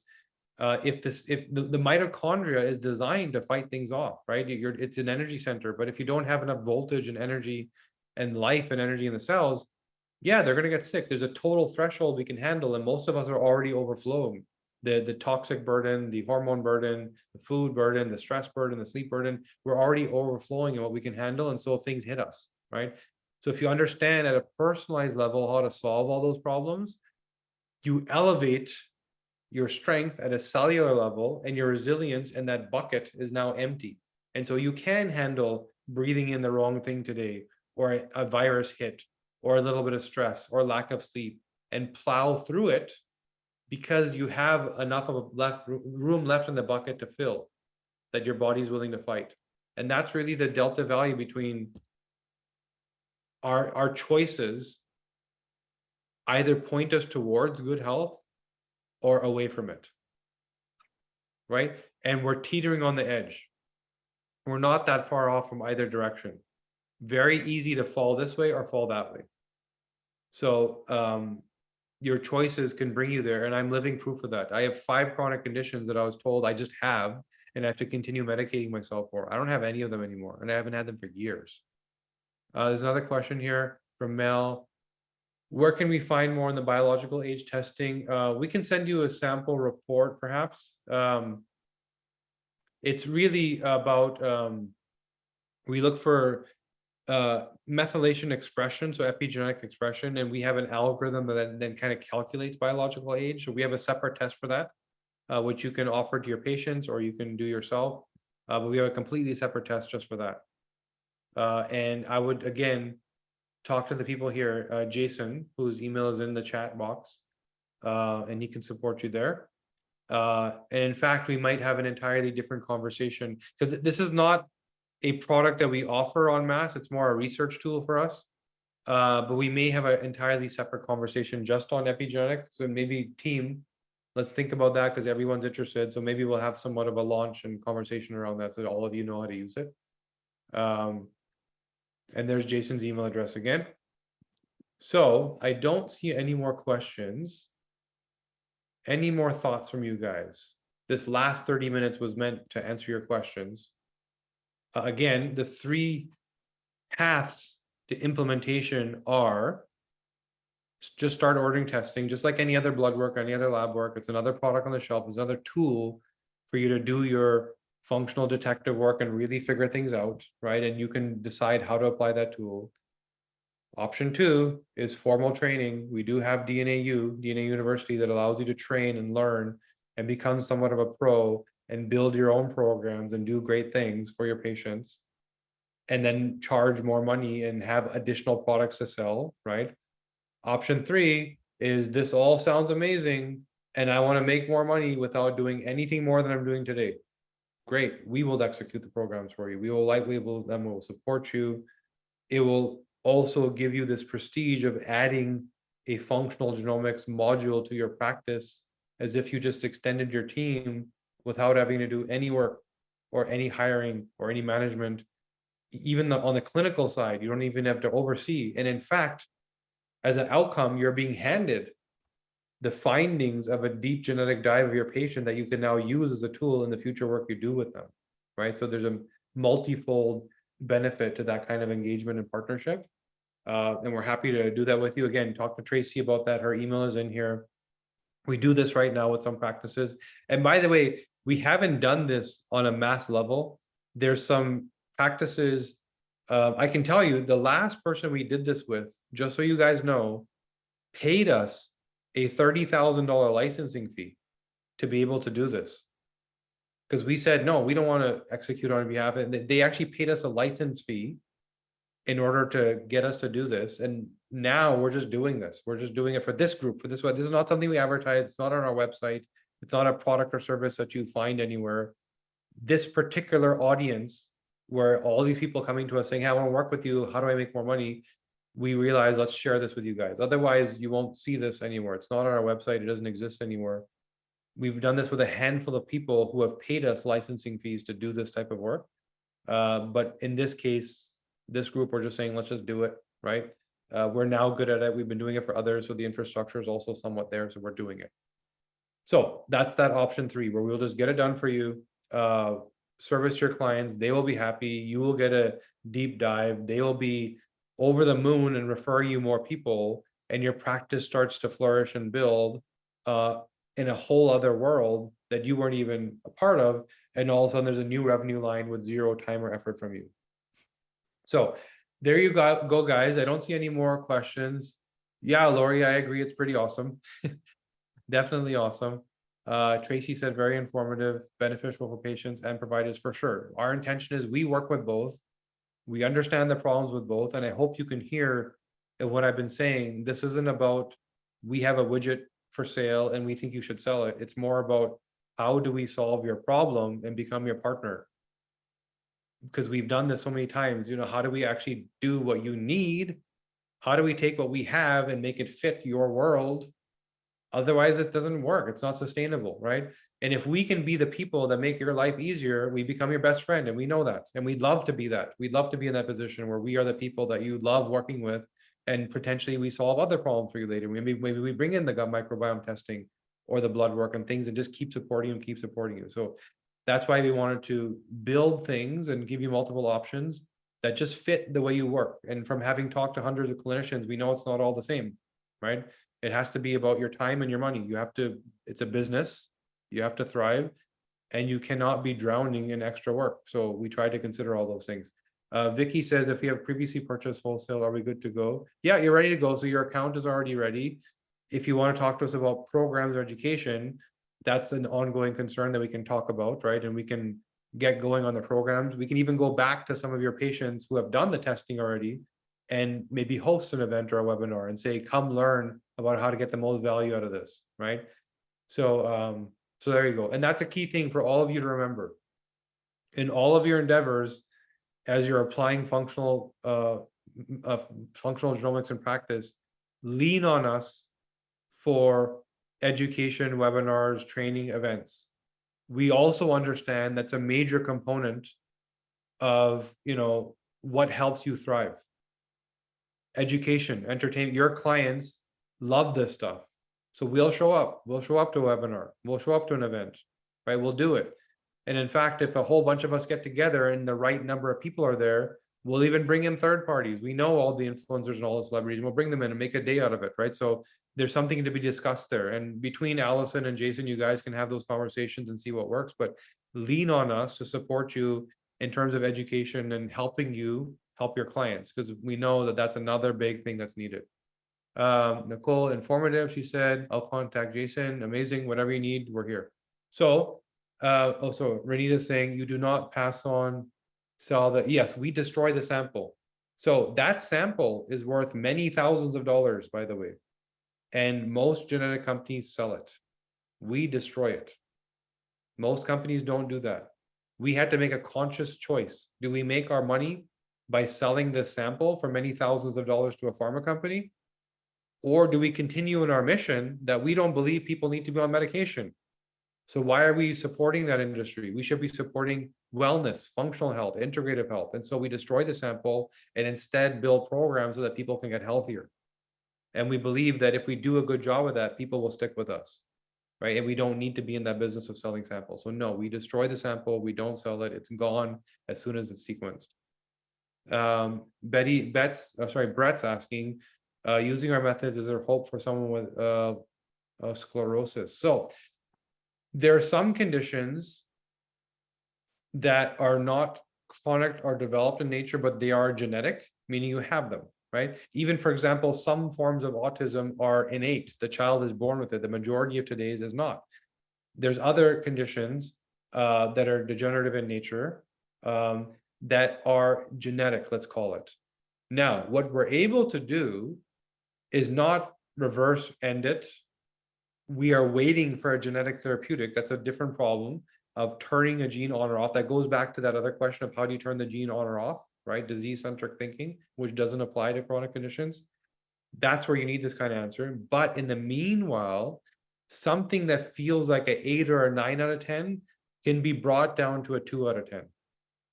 if the mitochondria is designed to fight things off, right? It's an energy center, but if you don't have enough voltage and energy and life and energy in the cells, yeah, they're going to get sick. There's a total threshold we can handle, and most of us are already overflowing. The toxic burden, the hormone burden, the food burden, the stress burden, the sleep burden, we're already overflowing in what we can handle, and so things hit us, right? So if you understand at a personalized level how to solve all those problems, you elevate your strength at a cellular level, and your resilience in that bucket is now empty. And so you can handle breathing in the wrong thing today, or a virus hit, or a little bit of stress, or lack of sleep, and plow through it because you have enough of room left in the bucket to fill that your body's willing to fight. And that's really the delta value between our choices either point us towards good health or away from it, right? And we're teetering on the edge. We're not that far off from either direction. Very easy to fall this way or fall that way. So your choices can bring you there, and I'm living proof of that. I have 5 chronic conditions that I was told I just have, and I have to continue medicating myself for. I don't have any of them anymore, and I haven't had them for years. There's another question here from Mel. Where can we find more on the biological age testing? We can send you a sample report, perhaps. It's really about, we look for methylation expression, so epigenetic expression, and we have an algorithm that then kind of calculates biological age. So we have a separate test for that, which you can offer to your patients or you can do yourself. But we have a completely separate test just for that. And I would, again, talk to the people here, Jason, whose email is in the chat box, and he can support you there. And in fact, we might have an entirely different conversation, because this is not a product that we offer en masse. It's more a research tool for us. But we may have an entirely separate conversation just on epigenetics. So maybe team, let's think about that, because everyone's interested. So maybe we'll have somewhat of a launch and conversation around that so that all of you know how to use it. And there's Jason's email address again. So I don't see any more questions. Any more thoughts from you guys? This last 30 minutes was meant to answer your questions. Again, the 3 paths to implementation are just start ordering testing, just like any other blood work, any other lab work. It's another product on the shelf. It's another tool for you to do your functional detective work and really figure things out, right? And you can decide how to apply that tool. Option 2 is formal training. We do have DNA University, that allows you to train and learn and become somewhat of a pro and build your own programs and do great things for your patients. And then charge more money and have additional products to sell, right? Option 3 is this all sounds amazing and I want to make more money without doing anything more than I'm doing today. Great, we will execute the programs for you. We will light label them, we will support you. It will also give you this prestige of adding a functional genomics module to your practice as if you just extended your team without having to do any work or any hiring or any management. Even on the clinical side, you don't even have to oversee. And in fact, as an outcome, you're being handed the findings of a deep genetic dive of your patient that you can now use as a tool in the future work you do with them, right? So there's a multifold benefit to that kind of engagement and partnership. And we're happy to do that with you. Again, talk to Tracy about that. Her email is in here. We do this right now with some practices. And by the way, we haven't done this on a mass level. There's some practices. I can tell you the last person we did this with, just so you guys know, paid us a $30,000 licensing fee to be able to do this. Because we said, no, we don't want to execute on behalf of it. They actually paid us a license fee in order to get us to do this. And now we're just doing this. We're just doing it for this group, for this one. This is not something we advertise. It's not on our website. It's not a product or service that you find anywhere. This particular audience, where all these people coming to us saying, hey, I want to work with you. How do I make more money? We realize, let's share this with you guys. Otherwise, you won't see this anymore. It's not on our website. It doesn't exist anymore. We've done this with a handful of people who have paid us licensing fees to do this type of work. But in this case, this group, we're just saying, let's just do it, right? We're now good at it. We've been doing it for others. So the infrastructure is also somewhat there. So we're doing it. So that's that option 3, where we'll just get it done for you. Service your clients. They will be happy. You will get a deep dive. They will be over the moon and refer you more people, and your practice starts to flourish and build in a whole other world that you weren't even a part of. And all of a sudden there's a new revenue line with 0 time or effort from you. So there you go, guys. I don't see any more questions. Yeah, Lori, I agree. It's pretty awesome. Definitely awesome. Tracy said very informative, beneficial for patients and providers for sure. Our intention is we work with both. We understand the problems with both. And I hope you can hear what I've been saying. This isn't about we have a widget for sale and we think you should sell it. It's more about how do we solve your problem and become your partner? Because we've done this so many times, you know, how do we actually do what you need? How do we take what we have and make it fit your world? Otherwise, it doesn't work. It's not sustainable, right? And if we can be the people that make your life easier, we become your best friend, and we know that. And we'd love to be that. We'd love to be in that position where we are the people that you love working with, and potentially we solve other problems for you later. Maybe we bring in the gut microbiome testing or the blood work and things, and just keep supporting you and keep supporting you. So that's why we wanted to build things and give you multiple options that just fit the way you work. And from having talked to hundreds of clinicians, we know it's not all the same, right? It has to be about your time and your money. You have to, it's a business, you have to thrive, and you cannot be drowning in extra work. So we try to consider all those things. Vicky says, if we have previously purchased wholesale, are we good to go? Yeah, you're ready to go. So your account is already ready. If you want to talk to us about programs or education, that's an ongoing concern that we can talk about, right? And we can get going on the programs. We can even go back to some of your patients who have done the testing already and maybe host an event or a webinar and say, come learn about how to get the most value out of this, right? So, so there you go. And that's a key thing for all of you to remember. In all of your endeavors, as you're applying functional genomics in practice, lean on us for education, webinars, training, events. We also understand that's a major component of, you know, what helps you thrive. Education, entertainment, your clients love this stuff. So we'll show up to a webinar, we'll show up to an event, right? We'll do it. And in fact, if a whole bunch of us get together and the right number of people are there, We'll even bring in third parties. We know all the influencers and all the celebrities, and we'll bring them in and make a day out of it, right? So there's something to be discussed there. And between Allison and Jason, you guys can have those conversations and see what works, but lean on us to support you in terms of education and helping you help your clients, because we know that that's another big thing that's needed. Nicole, informative, she said, I'll contact Jason. Amazing, whatever you need, we're here. So, also Renita's saying you do not pass on, sell the, yes, we destroy the sample. So that sample is worth many thousands of dollars, by the way. And most genetic companies sell it. We destroy it. Most companies don't do that. We had to make a conscious choice. Do we make our money by selling the sample for many thousands of dollars to a pharma company? Or do we continue in our mission that we don't believe people need to be on medication? So why are we supporting that industry? We should be supporting wellness, functional health, integrative health. And so we destroy the sample and instead build programs so that people can get healthier. And we believe that if we do a good job of that, people will stick with us, right? And we don't need to be in that business of selling samples. So no, we destroy the sample, we don't sell it, it's gone as soon as it's sequenced. Brett's asking, using our methods, is there hope for someone with sclerosis? So there are some conditions that are not chronic or developed in nature, but they are genetic, meaning you have them, right? Even, for example, some forms of autism are innate. The child is born with it. The majority of today's is not. There's other conditions that are degenerative in nature that are genetic, let's call it. Now, what we're able to do is not reverse end it. We are waiting for a genetic therapeutic. That's a different problem of turning a gene on or off. That goes back to that other question of how do you turn the gene on or off, right? Disease-centric thinking, which doesn't apply to chronic conditions. That's where you need this kind of answer. But in the meanwhile, something that feels like an 8 or a 9 out of 10 can be brought down to a 2 out of 10.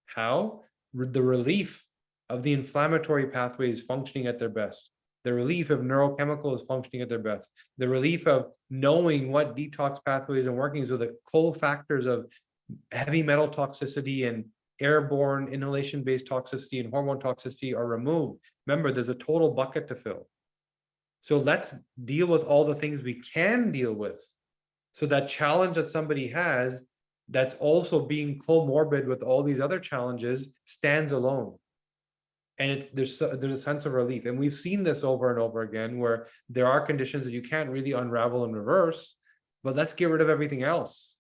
How? The relief of the inflammatory pathways functioning at their best. The relief of neurochemicals functioning at their best. The relief of knowing what detox pathways are working, so the cofactors of heavy metal toxicity and airborne inhalation-based toxicity and hormone toxicity are removed. Remember, there's a total bucket to fill. So let's deal with all the things we can deal with. So that challenge that somebody has that's also being comorbid with all these other challenges stands alone. And there's a sense of relief. And we've seen this over and over again, where there are conditions that you can't really unravel and reverse, but let's get rid of everything else.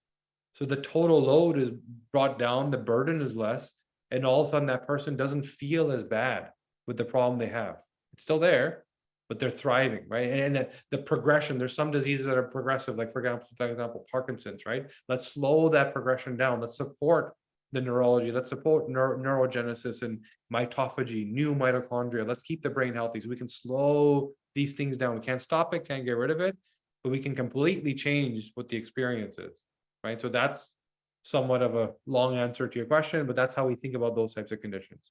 So the total load is brought down, the burden is less, and all of a sudden that person doesn't feel as bad with the problem they have. It's still there, but they're thriving, right? And the progression, there's some diseases that are progressive, like for example, Parkinson's, right? Let's slow that progression down. Let's support the neurology, let's support neurogenesis and mitophagy, new mitochondria. Let's keep the brain healthy so we can slow these things down. We can't stop it, can't get rid of it, but we can completely change what the experience is, right? So that's somewhat of a long answer to your question, but that's how we think about those types of conditions.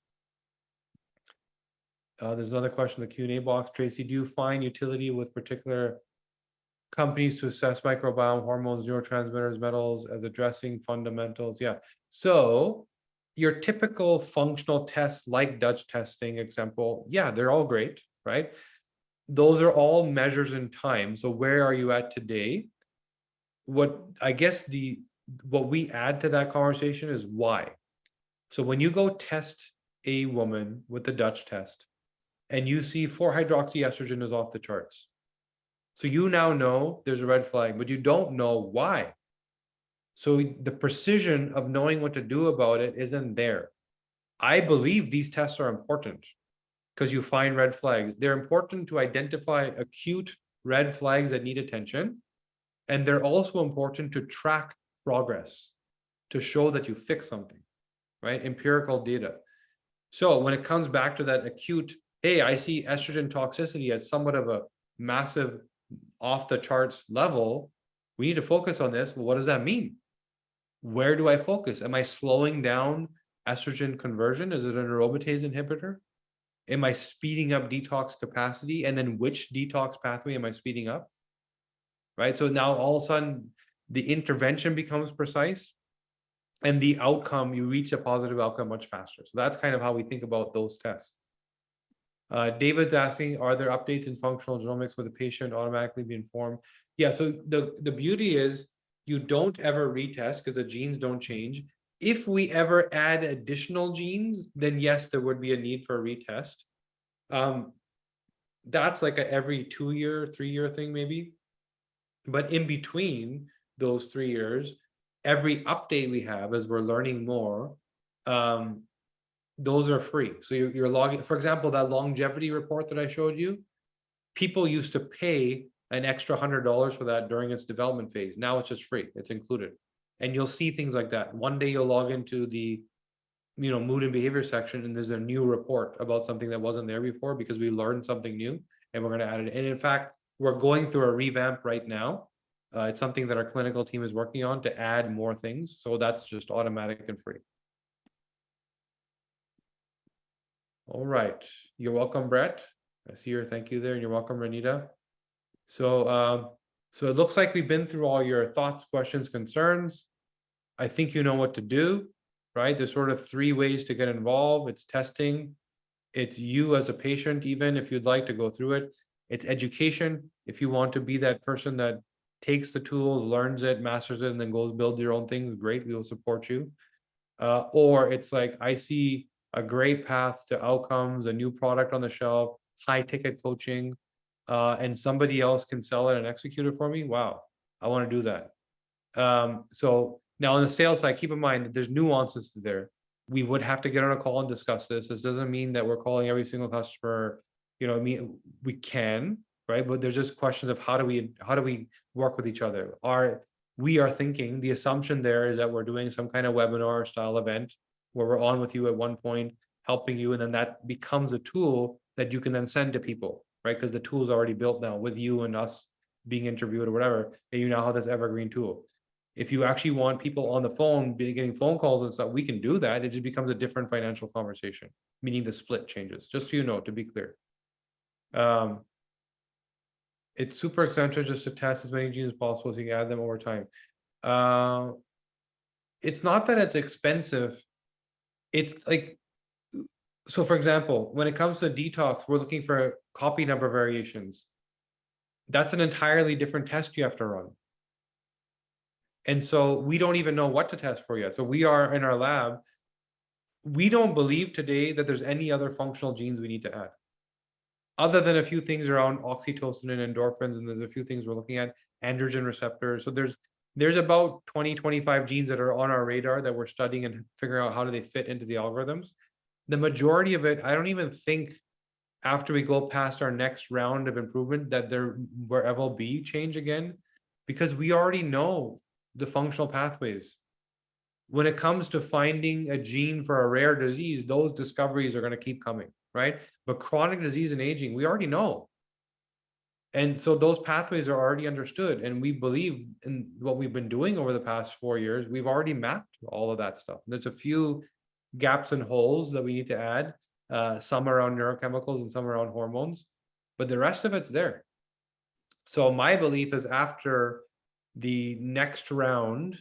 There's another question in the Q&A box. Tracy, do you find utility with particular companies to assess microbiome, hormones, neurotransmitters, metals as addressing fundamentals? Yeah. So your typical functional tests like Dutch testing example, yeah, they're all great, right? Those are all measures in time. So where are you at today? What we add to that conversation is why. So when you go test a woman with the Dutch test and you see 4-hydroxyestrogen is off the charts, so you now know there's a red flag, but you don't know why. So the precision of knowing what to do about it isn't there. I believe these tests are important because you find red flags. They're important to identify acute red flags that need attention. And they're also important to track progress, to show that you fix something, right? Empirical data. So when it comes back to that acute, hey, I see estrogen toxicity as somewhat of a massive off the charts level, we need to focus on this. Well, what does that mean? Where do I focus? Am I slowing down estrogen conversion? Is it an aromatase inhibitor? Am I speeding up detox capacity? And then which detox pathway am I speeding up? Right? So now all of a sudden the intervention becomes precise. and the outcome, you reach a positive outcome much faster. So that's kind of how we think about those tests. David's asking, are there updates in functional genomics where the patient automatically be informed? Yeah, so the beauty is you don't ever retest because the genes don't change. If we ever add additional genes, then yes, there would be a need for a retest. That's like a every 2-year, 3-year thing maybe. But in between those 3 years, every update we have as we're learning more, those are free. So you're logging, for example, that longevity report that I showed you, people used to pay an extra $100 for that during its development phase. Now it's just free, it's included. And you'll see things like that. One day you'll log into the mood and behavior section, and there's a new report about something that wasn't there before because we learned something new and we're going to add it. And in fact, we're going through a revamp right now. It's something that our clinical team is working on to add more things. So that's just automatic and free. All right. You're welcome, Brett. I see your thank you there. And you're welcome, Renita. So, so it looks like we've been through all your thoughts, questions, concerns. I think you know what to do, right? There's sort of 3 ways to get involved. It's testing. It's you as a patient, even if you'd like to go through it. It's education. If you want to be that person that takes the tools, learns it, masters it, and then goes build your own things, great, we will support you. Or it's like, I see a great path to outcomes, a new product on the shelf, high ticket coaching, and somebody else can sell it and execute it for me. Wow, I want to do that. So now on the sales side, keep in mind that there's nuances there. We would have to get on a call and discuss this. This doesn't mean that we're calling every single customer, I mean, we can, right? But there's just questions of how do we work with each other? We are thinking, the assumption there is that we're doing some kind of webinar style event where we're on with you at one point, helping you, and then that becomes a tool that you can then send to people, right? Because the tool is already built now with you and us being interviewed or whatever, and you now have this evergreen tool. If you actually want people on the phone, getting phone calls and stuff, we can do that. It just becomes a different financial conversation, meaning the split changes, just so you know, to be clear. It's super eccentric just to test as many genes as possible so you can add them over time. It's not that it's expensive. It's like, so for example, when it comes to detox, we're looking for copy number variations. That's an entirely different test you have to run. And so we don't even know what to test for yet. So we are in our lab. We don't believe today that there's any other functional genes we need to add, other than a few things around oxytocin and endorphins. And there's a few things we're looking at, androgen receptors. So there's about 20, 25 genes that are on our radar that we're studying and figuring out how do they fit into the algorithms. The majority of it, I don't even think after we go past our next round of improvement that there will ever be change again, because we already know the functional pathways. When it comes to finding a gene for a rare disease, those discoveries are going to keep coming, right? But chronic disease and aging, we already know. And so those pathways are already understood. And we believe in what we've been doing over the past 4 years. We've already mapped all of that stuff. There's a few gaps and holes that we need to add, some around neurochemicals and some around hormones, but the rest of it's there. So my belief is after the next round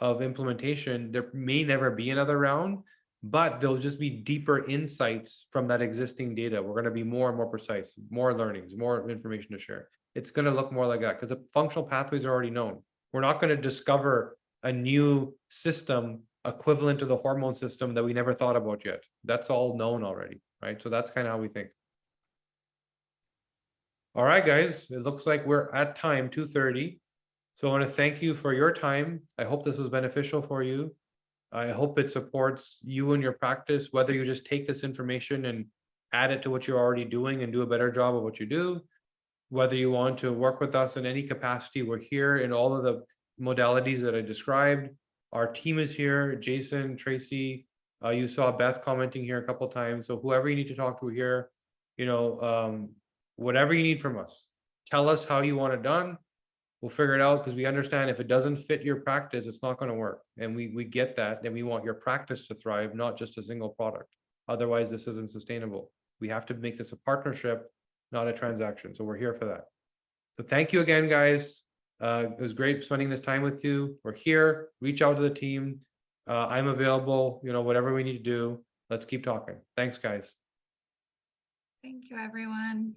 of implementation, there may never be another round, but there'll just be deeper insights from that existing data. We're going to be more and more precise, more learnings, more information to share. It's going to look more like that because the functional pathways are already known. We're not going to discover a new system equivalent to the hormone system that we never thought about yet. That's all known already, right? So that's kind of how we think. All right, guys, it looks like we're at time, 2:30. So I want to thank you for your time. I hope this was beneficial for you. I hope it supports you in your practice, whether you just take this information and add it to what you're already doing and do a better job of what you do, whether you want to work with us in any capacity. We're here in all of the modalities that I described. Our team is here, Jason, Tracy, you saw Beth commenting here a couple of times. So whoever you need to talk to here, whatever you need from us, tell us how you want it done. We'll figure it out because we understand if it doesn't fit your practice, it's not going to work. And we get that. And we want your practice to thrive, not just a single product. Otherwise, this isn't sustainable. We have to make this a partnership, not a transaction. So we're here for that. So thank you again, guys. It was great spending this time with you. We're here. Reach out to the team. I'm available, whatever we need to do. Let's keep talking. Thanks, guys. Thank you, everyone.